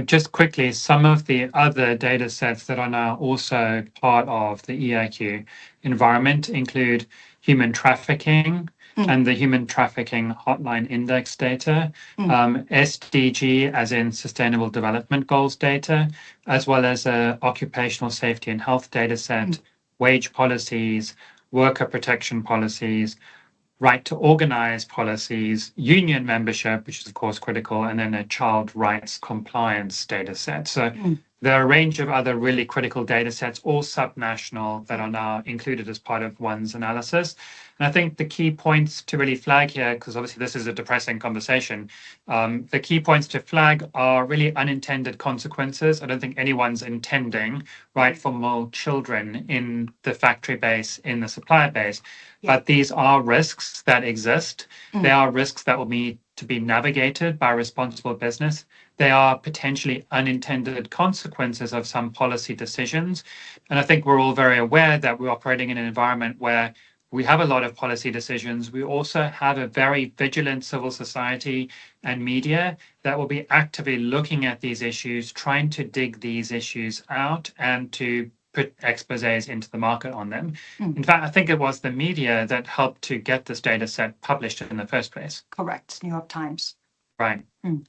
A: Just quickly, some of the other data sets that are now also part of the EiQ environment include human trafficking and the Human Trafficking Hotline Index data, SDG as in Sustainable Development Goals data, as well as occupational safety and health data set, wage policies, worker protection policies, right to organize policies, union membership, which is of course critical, and then a child rights compliance data set. So there are a range of other really critical data sets, all subnational, that are now included as part of one's analysis. And I think the key points to really flag here, because obviously this is a depressing conversation, the key points to flag are really unintended consequences. I don't think anyone's intending, right, for more children in the factory base, in the supplier base. But these are risks that exist. They are risks that will need to be navigated by responsible business. They are potentially unintended consequences of some policy decisions. And I think we're all very aware that we're operating in an environment where we have a lot of policy decisions. We also have a very vigilant civil society and media that will be actively looking at these issues, trying to dig these issues out and to put exposés into the market on them. In fact, I think it was the media that helped to get this data set published in the first place.
B: Correct, New York Times.
A: Right,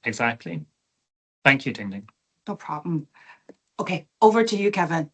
A: exactly. Thank you, Ding.
B: No problem. Okay, over to you, Kevin.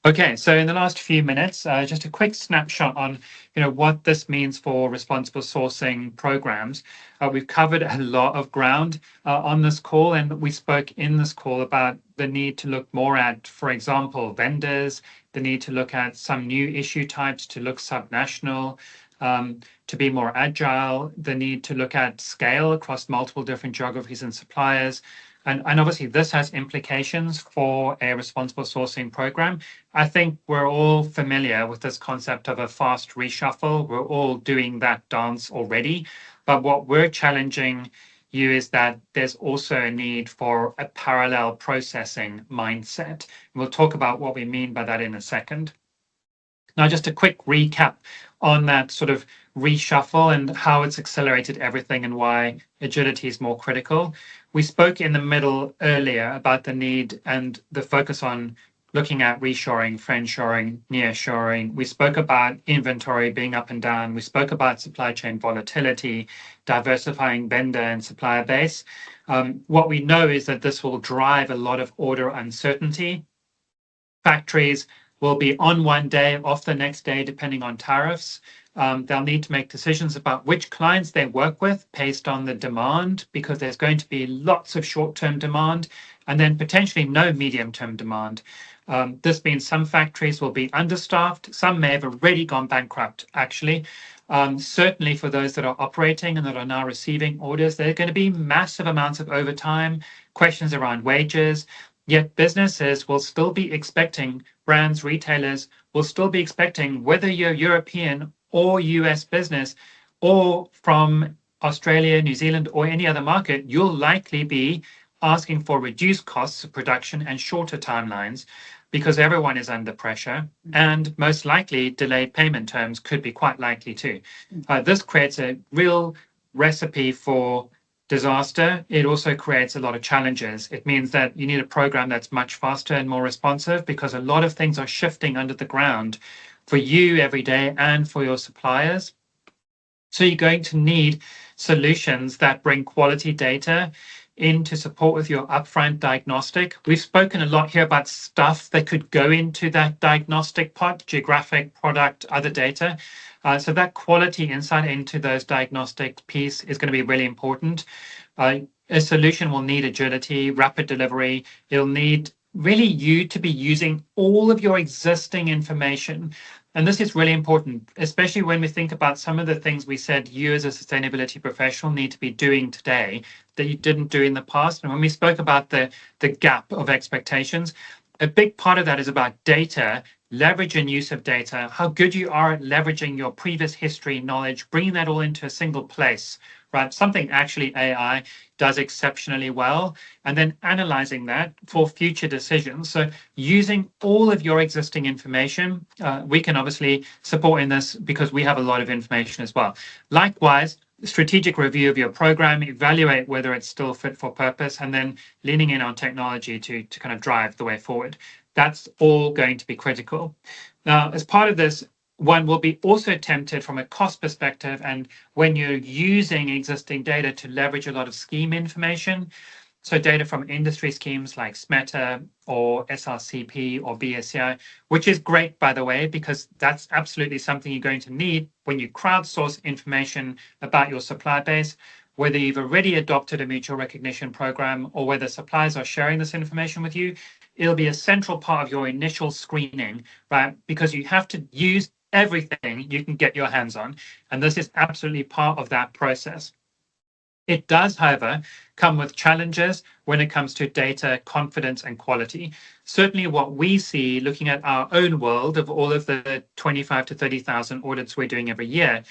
A: Okay, so in the last few minutes, just a quick snapshot on what this means for responsible sourcing programs. We've covered a lot of ground on this call, and we spoke in this call about the need to look more at, for example, vendors, the need to look at some new issue types, to look subnational, to be more agile, the need to look at scale across multiple different geographies and suppliers. And obviously, this has implications for a responsible sourcing program. I think we're all familiar with this concept of a fast reshuffle. We're all doing that dance already. But what we're challenging you is that there's also a need for a parallel processing mindset. We'll talk about what we mean by that in a second. Now, just a quick recap on that sort of reshuffle and how it's accelerated everything and why agility is more critical. We spoke in the middle earlier about the need and the focus on looking at reshoring, friendshoring, nearshoring. We spoke about inventory being up and down. We spoke about supply chain volatility, diversifying vendor and supplier base. What we know is that this will drive a lot of order uncertainty. Factories will be on one day, off the next day, depending on tariffs. They'll need to make decisions about which clients they work with based on the demand, because there's going to be lots of short-term demand and then potentially no medium-term demand. This means some factories will be understaffed. Some may have already gone bankrupt, actually. Certainly for those that are operating and that are now receiving orders, there are going to be massive amounts of overtime, questions around wages. Yet businesses will still be expecting, brands, retailers will still be expecting, whether you're European or US business or from Australia, New Zealand, or any other market, you'll likely be asking for reduced costs of production and shorter timelines because everyone is under pressure, and most likely delayed payment terms could be quite likely too. This creates a real recipe for disaster. It also creates a lot of challenges. It means that you need a program that's much faster and more responsive because a lot of things are shifting under the ground for you every day and for your suppliers. So you're going to need solutions that bring quality data in to support with your upfront diagnostic. We've spoken a lot here about stuff that could go into that diagnostic pot, geographic, product, other data. So that quality insight into those diagnostic piece is going to be really important. A solution will need agility, rapid delivery. It'll need really you to be using all of your existing information And this is really important, especially when we think about some of the things we said you as a sustainability professional need to be doing today that you didn't do in the past. And when we spoke about the gap of expectations, a big part of that is about data, leverage and use of data, how good you are at leveraging your previous history, knowledge, bringing that all into a single place, right? Something actually AI does exceptionally well, and then analyzing that for future decisions. So using all of your existing information, we can obviously support in this because we have a lot of information as well. Likewise, strategic review of your program, evaluate whether it's still fit for purpose, and then leaning in on technology to kind of drive the way forward. That's all going to be critical. Now, as part of this, one will be also tempted from a cost perspective, and when you're using existing data to leverage a lot of scheme information, so data from industry schemes like SMETA or SRCP or BSCI, which is great, by the way, because that's absolutely something you're going to need when you crowdsource information about your supply base, whether you've already adopted a mutual recognition program or whether suppliers are sharing this information with you. It'll be a central part of your initial screening, right? Because you have to use everything you can get your hands on. And this is absolutely part of that process. It does, however, come with challenges when it comes to data confidence and quality. Certainly what we see looking at our own world of all of the 25 to 30,000 audits we're doing every year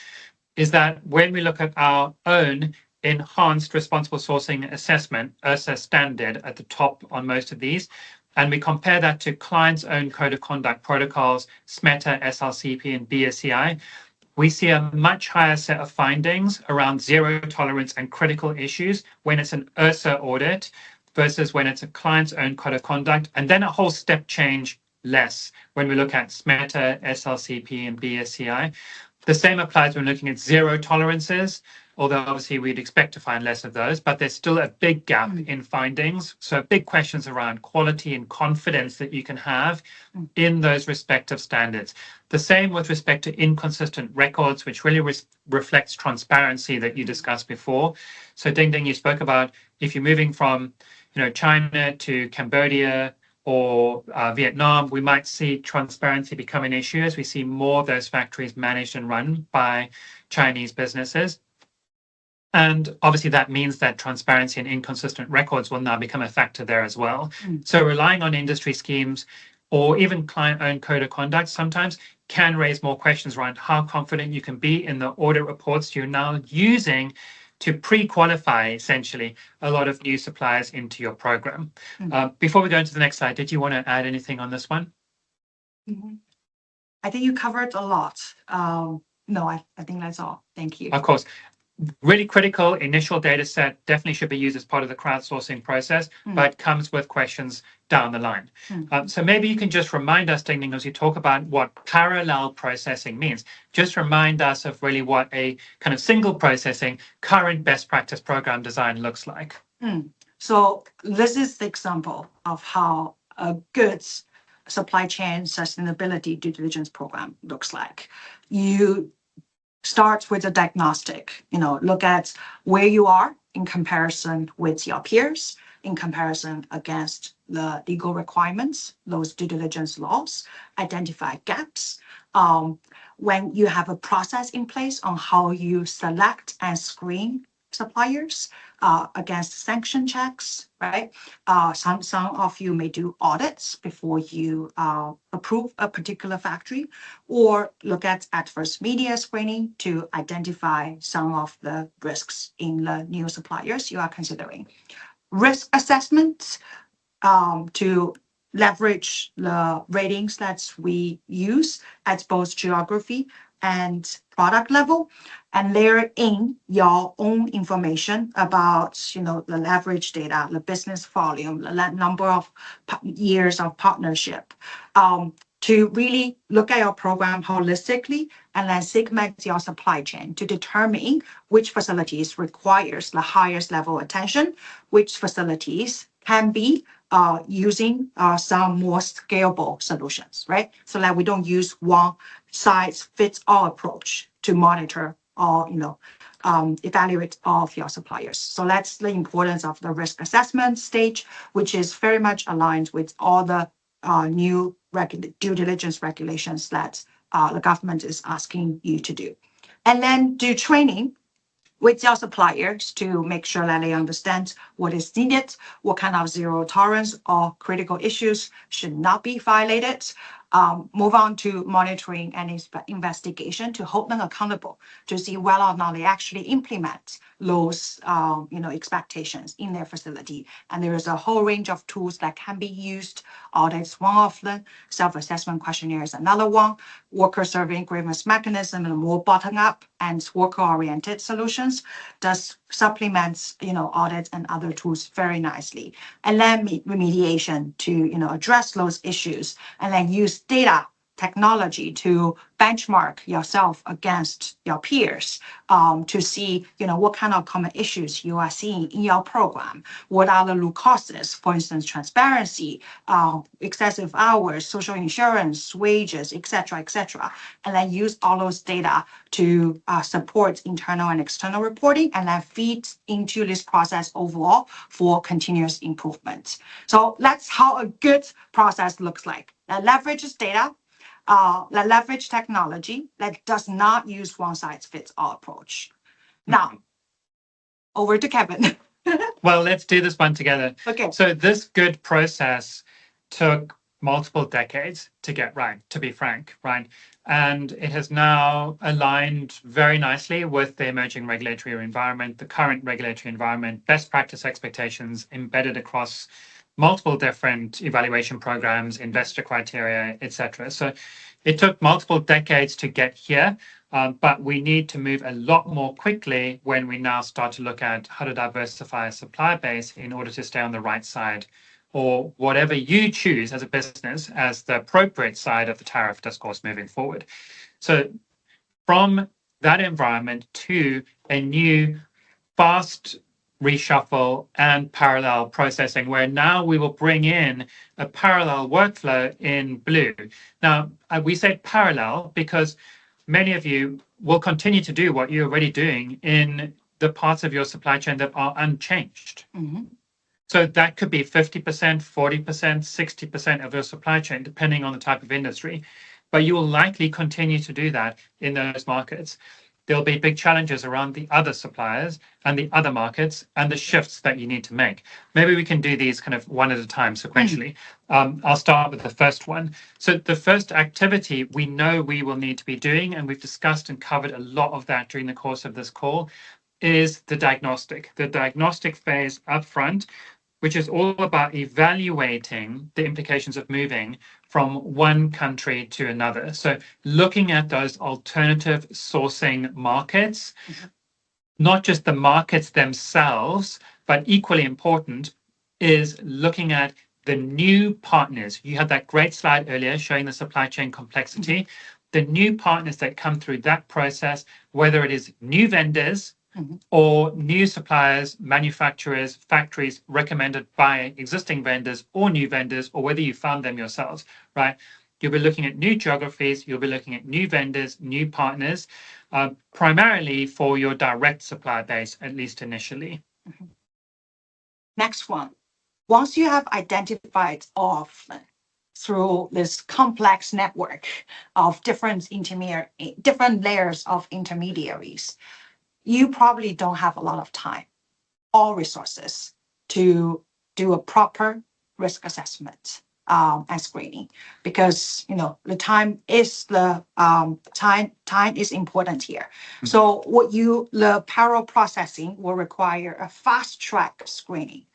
A: is that when we look at our own enhanced responsible sourcing assessment, URSA standard at the top on most of these, and we compare that to clients' own code of conduct protocols, SMETA, SLCP, and BSCI, we see a much higher set of findings around zero tolerance and critical issues when it's an URSA audit versus when it's a client's own code of conduct, and then a whole step change less when we look at SMETA, SLCP, and BSCI. The same applies when looking at zero tolerances, although obviously we'd expect to find less of those, but there's still a big gap in findings. So big questions around quality and confidence that you can have in those respective standards. The same with respect to inconsistent records, which really reflects transparency that you discussed before. So Ding, you spoke about if you're moving from China to Cambodia, or Vietnam, we might see transparency become an issue as we see more of those factories managed and run by Chinese businesses. And obviously that means that transparency and inconsistent records will now become a factor there as well. So relying on industry schemes or even client-owned code of conduct sometimes can raise more questions around how confident you can be in the audit reports you're now using to pre-qualify essentially a lot of new suppliers into your program. Before we go into the next slide, did you want to add anything on this one?
B: I think you covered a lot. No, I think that's all. Thank you.
A: Of course. Really critical initial data set definitely should be used as part of the crowdsourcing process, but comes with questions down the line. So maybe you can just remind us, Ding, as you talk about what parallel processing means. Just remind us of really what a kind of single processing current best practice program design looks like.
B: So this is the example of how a good supply chain sustainability due diligence program looks like. You start with a diagnostic, look at where you are in comparison with your peers, in comparison against the legal requirements, those due diligence laws, identify gaps. When you have a process in place on how you select and screen suppliers against sanction checks, right? Some of you may do audits before you approve a particular factory, or look at adverse media screening to identify some of the risks in the new suppliers you are considering. Risk assessments to leverage the ratings that we use at both geography and product level, and layer in your own information about, the leverage data, the business volume, the number of years of partnership, to really look at your program holistically and then segment your supply chain to determine which facilities requires the highest level attention, which facilities can be using some more scalable solutions, right? So that we don't use one size fits all approach to monitor or evaluate all of your suppliers. So that's the importance of the risk assessment stage, which is very much aligned with all the new due diligence regulations that the government is asking you to do. And then do training with your suppliers to make sure that they understand what is needed, what kind of zero tolerance or critical issues should not be violated. Move on to monitoring and investigation to hold them accountable to see whether or not they actually implement those expectations in their facility. And there is a whole range of tools that can be used. Audits, one of them, self-assessment questionnaire is another one, worker survey grievance mechanism, and more bottom-up and worker-oriented solutions does supplements, audits and other tools very nicely. And then remediation to, address those issues, and then use data technology to benchmark yourself against your peers to see, what kind of common issues you are seeing in your program. What are the root causes? For instance, transparency, excessive hours, social insurance, wages, et cetera, and then use all those data to support internal and external reporting, and then feed into this process overall for continuous improvement. So that's how a good process looks like. That leverages data, that leverage technology, that does not use one-size-fits-all approach. Now, over to Kevin.
A: Well, let's do this one together.
B: Okay.
A: So this good process took multiple decades to get right, to be frank, right? And it has now aligned very nicely with the emerging regulatory environment, the current regulatory environment, best practice expectations embedded across multiple different evaluation programs, investor criteria, etc. So it took multiple decades to get here, but we need to move a lot more quickly when we now start to look at how to diversify a supply base in order to stay on the right side, or whatever you choose as a business as the appropriate side of the tariff discourse moving forward. So from that environment to a new fast reshuffle and parallel processing, where now we will bring in a parallel workflow in Blue. Now, we say parallel because many of you will continue to do what you're already doing in the parts of your supply chain that are unchanged.
B: Mm-hmm.
A: So that could be 50%, 40%, 60% of your supply chain, depending on the type of industry. But you will likely continue to do that in those markets. There'll be big challenges around the other suppliers and the other markets and the shifts that you need to make. Maybe we can do these kind of one at a time sequentially. I'll start with the first one. So the first activity we know we will need to be doing, and we've discussed and covered a lot of that during the course of this call, is the diagnostic phase up front, which is all about evaluating the implications of moving from one country to another. So looking at those alternative sourcing markets, not just the markets themselves, but equally important is looking at the new partners. You had that great slide earlier showing the supply chain complexity. The new partners that come through that process, whether it is new vendors, or new suppliers, manufacturers, factories recommended by existing vendors or new vendors, or whether you found them yourselves, right? You'll be looking at new geographies, you'll be looking at new vendors, new partners, primarily for your direct supply base, at least initially.
B: Next one. Once you have identified all of them through this complex network of different layers of intermediaries, you probably don't have a lot of time or resources to do a proper risk assessment and screening, because the time is time is important here. So the parallel processing will require a fast track screening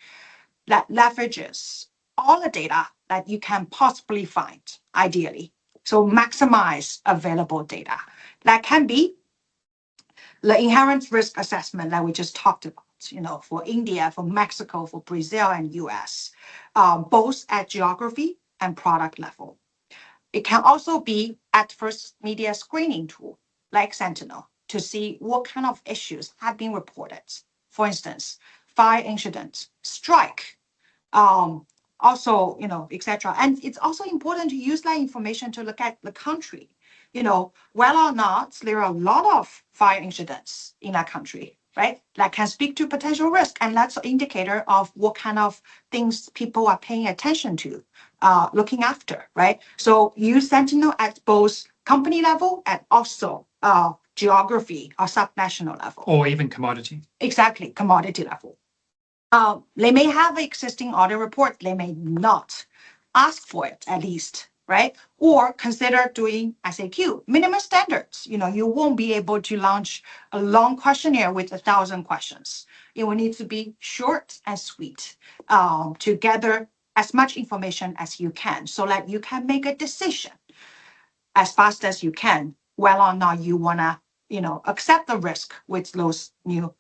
B: that leverages all the data that you can possibly find, ideally. So maximize available data. That can be the inherent risk assessment that we just talked about, for India, for Mexico, for Brazil and US, both at geography and product level. It can also be adverse media screening tool like Sentinel to see what kind of issues have been reported. For instance, fire incident, strike, also, et cetera. And it's also important to use that information to look at the country. Whether or not there are a lot of fire incidents in that country, right? That can speak to potential risk. And that's an indicator of what kind of things people are paying attention to, looking after, right? So use Sentinel at both company level and also geography or subnational level.
A: Or even commodity.
B: Exactly, commodity level. They may have existing audit report, they may not ask for it at least, right? Or consider doing SAQ, minimum standards. You won't be able to launch a long questionnaire with 1,000 questions. It will need to be short and sweet to gather as much information as you can so that you can make a decision as fast as you can, whether or not you want to, accept the risk with those new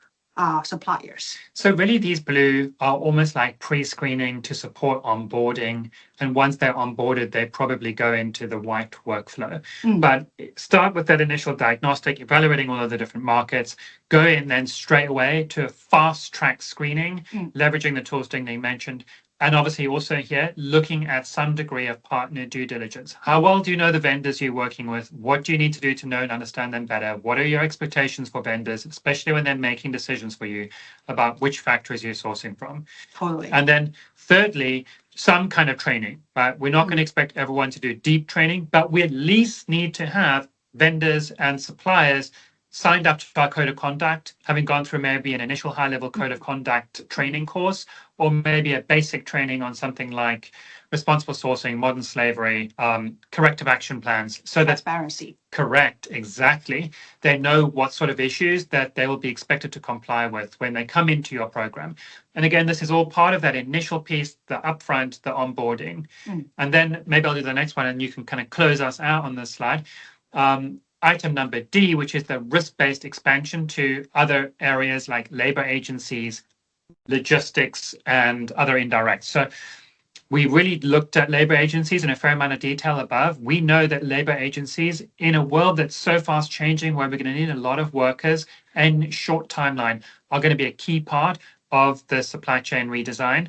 B: suppliers.
A: So really these blue are almost like pre-screening to support onboarding. And once they're onboarded, they probably go into the white workflow. But start with that initial diagnostic, evaluating all of the different markets, go in then straight away to fast track screening, leveraging the tools Ding mentioned. And obviously also here, looking at some degree of partner due diligence. How well do you know the vendors you're working with? What do you need to do to know and understand them better? What are your expectations for vendors, especially when they're making decisions for you about which factories you're sourcing from?
B: Totally.
A: And then thirdly, some kind of training, right? We're not going to expect everyone to do deep training, but we at least need to have vendors and suppliers signed up to our code of conduct, having gone through maybe an initial high-level code of conduct training course, or maybe a basic training on something like responsible sourcing, modern slavery, corrective action plans. So that's
B: transparency.
A: Correct, exactly. They know what sort of issues that they will be expected to comply with when they come into your program. And again, this is all part of that initial piece, the upfront, the onboarding. And then maybe I'll do the next one and you can kind of close us out on this slide. Item number D, which is the risk-based expansion to other areas like labor agencies, logistics, and other indirects. So we really looked at labor agencies in a fair amount of detail above. We know that labor agencies, in a world that's so fast changing, where we're going to need a lot of workers and short timeline, are going to be a key part of the supply chain redesign.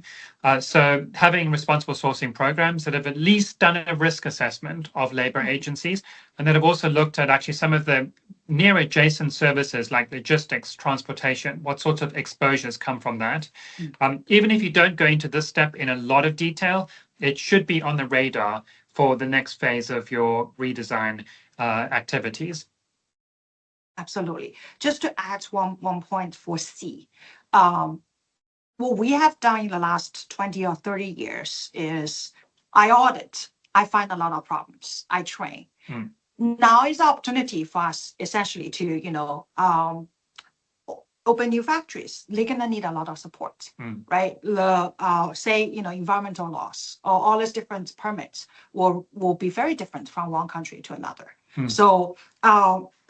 A: So having responsible sourcing programs that have at least done a risk assessment of labor agencies, and that have also looked at actually some of the near adjacent services like logistics, transportation, what sorts of exposures come from that. Even if you don't go into this step in a lot of detail, it should be on the radar for the next phase of your redesign activities.
B: Absolutely. Just to add one point for C, what we have done in the last 20 or 30 years is I audit, I find a lot of problems, I train. Now is the opportunity for us essentially to, open new factories. They're gonna need a lot of support, right? The say, environmental laws or all these different permits will be very different from one country to another. So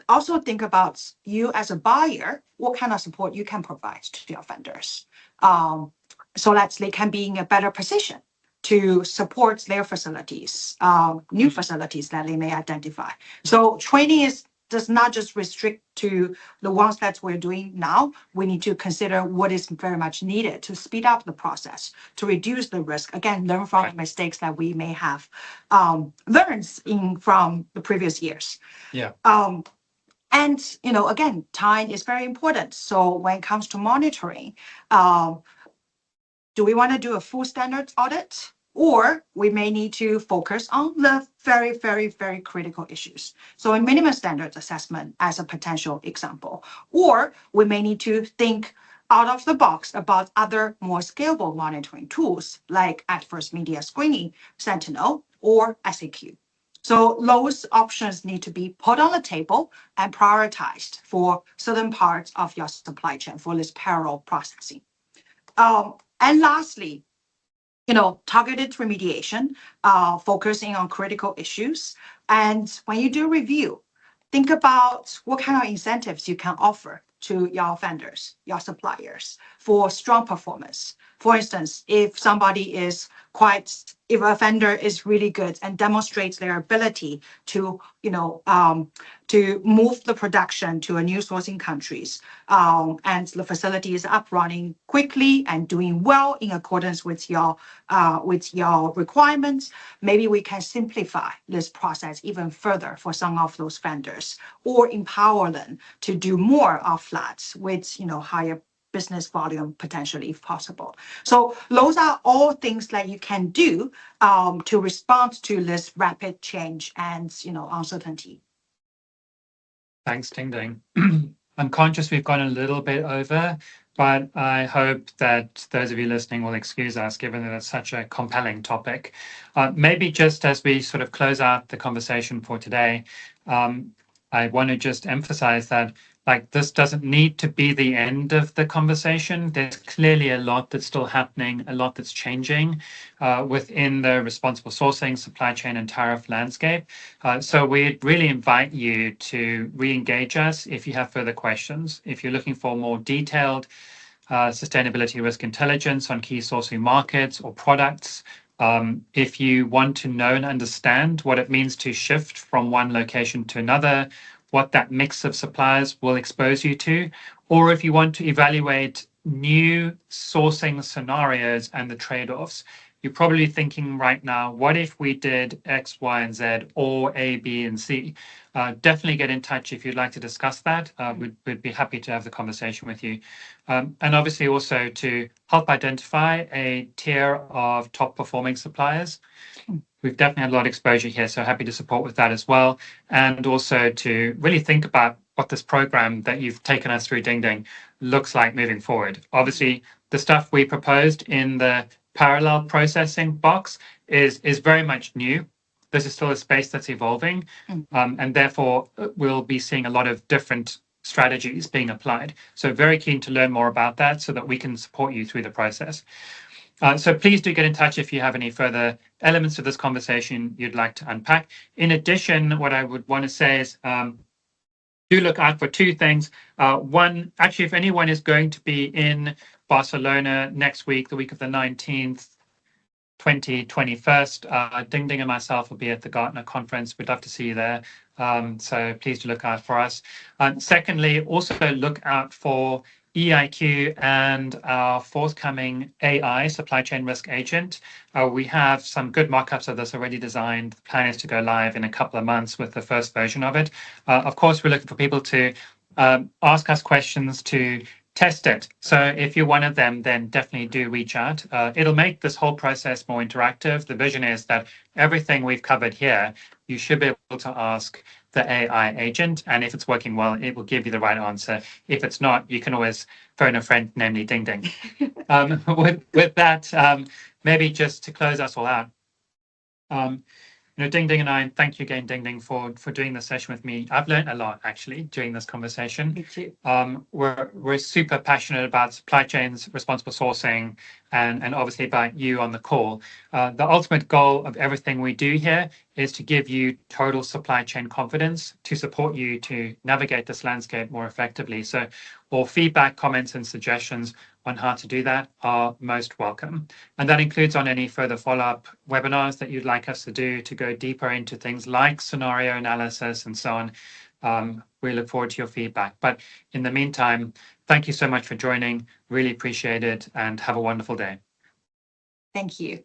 B: also think about you as a buyer, what kind of support you can provide to your vendors. So that they can be in a better position to support their facilities, new facilities that they may identify. So training does not just restrict to the ones that we're doing now. We need to consider what is very much needed to speed up the process, to reduce the risk. Again, learn from mistakes that we may have learned from the previous years.
A: Yeah.
B: And, again, time is very important. So when it comes to monitoring, do we want to do a full standards audit? Or we may need to focus on the very, very, very critical issues. So a minimum standards assessment as a potential example. Or we may need to think out of the box about other more scalable monitoring tools like adverse media screening, Sentinel, or SAQ. So those options need to be put on the table and prioritized for certain parts of your supply chain for this parallel processing. And lastly, targeted remediation, focusing on critical issues. And when you do review, think about what kind of incentives you can offer to your vendors, your suppliers for strong performance. For instance, if a vendor is really good and demonstrates their ability to, to move the production to a new sourcing countries, and the facility is up running quickly and doing well in accordance with your requirements, maybe we can simplify this process even further for some of those vendors, or empower them to do more of that with higher business volume potentially if possible. So those are all things that you can do to respond to this rapid change and uncertainty.
A: Thanks, Ding. I'm conscious we've gone a little bit over, but I hope that those of you listening will excuse us, given that it's such a compelling topic. Maybe just as we sort of close out the conversation for today, I want to just emphasize that this doesn't need to be the end of the conversation. There's clearly a lot that's still happening, a lot that's changing within the responsible sourcing, supply chain, and tariff landscape. So we really invite you to re-engage us if you have further questions. If you're looking for more detailed sustainability risk intelligence on key sourcing markets or products, if you want to know and understand what it means to shift from one location to another, what that mix of suppliers will expose you to, or if you want to evaluate new sourcing scenarios and the trade-offs, you're probably thinking right now, what if we did X, Y, and Z, or A, B, and C? Definitely get in touch if you'd like to discuss that. We'd be happy to have the conversation with you. And obviously also to help identify a tier of top performing suppliers. We've definitely had a lot of exposure here, so happy to support with that as well. And also to really think about what this program that you've taken us through, Ding, looks like moving forward. Obviously, the stuff we proposed in the parallel processing box is very much new. This is still a space that's evolving, and therefore we'll be seeing a lot of different strategies being applied. So very keen to learn more about that so that we can support you through the process. So please do get in touch if you have any further elements of this conversation you'd like to unpack. In addition, what I would want to say is do look out for two things. One, actually, if anyone is going to be in Barcelona next week, the week of the 19th, 21st, Ding and myself will be at the Gartner conference. We'd love to see you there. So please do look out for us. Secondly, also look out for EiQ and our forthcoming AI supply chain risk agent. We have some good mock-ups of this already designed. The plan is to go live in a couple of months with the first version of it. Of course, we're looking for people to ask us questions to test it. So if you're one of them, then definitely do reach out. It'll make this whole process more interactive. The vision is that everything we've covered here, you should be able to ask the AI agent, and if it's working well, it will give you the right answer. If it's not, you can always phone a friend, namely Ding. With that, maybe just to close us all out, Ding and I, thank you again, Ding, for doing this session with me. I've learned a lot actually during this conversation.
B: Me too.
A: We're super passionate about supply chains, responsible sourcing, and obviously about you on the call. The ultimate goal of everything we do here is to give you total supply chain confidence to support you to navigate this landscape more effectively. So all feedback, comments, and suggestions on how to do that are most welcome. And that includes on any further follow-up webinars that you'd like us to do to go deeper into things like scenario analysis and so on. We look forward to your feedback. But in the meantime, thank you so much for joining. Really appreciate it and have a wonderful day.
B: Thank you.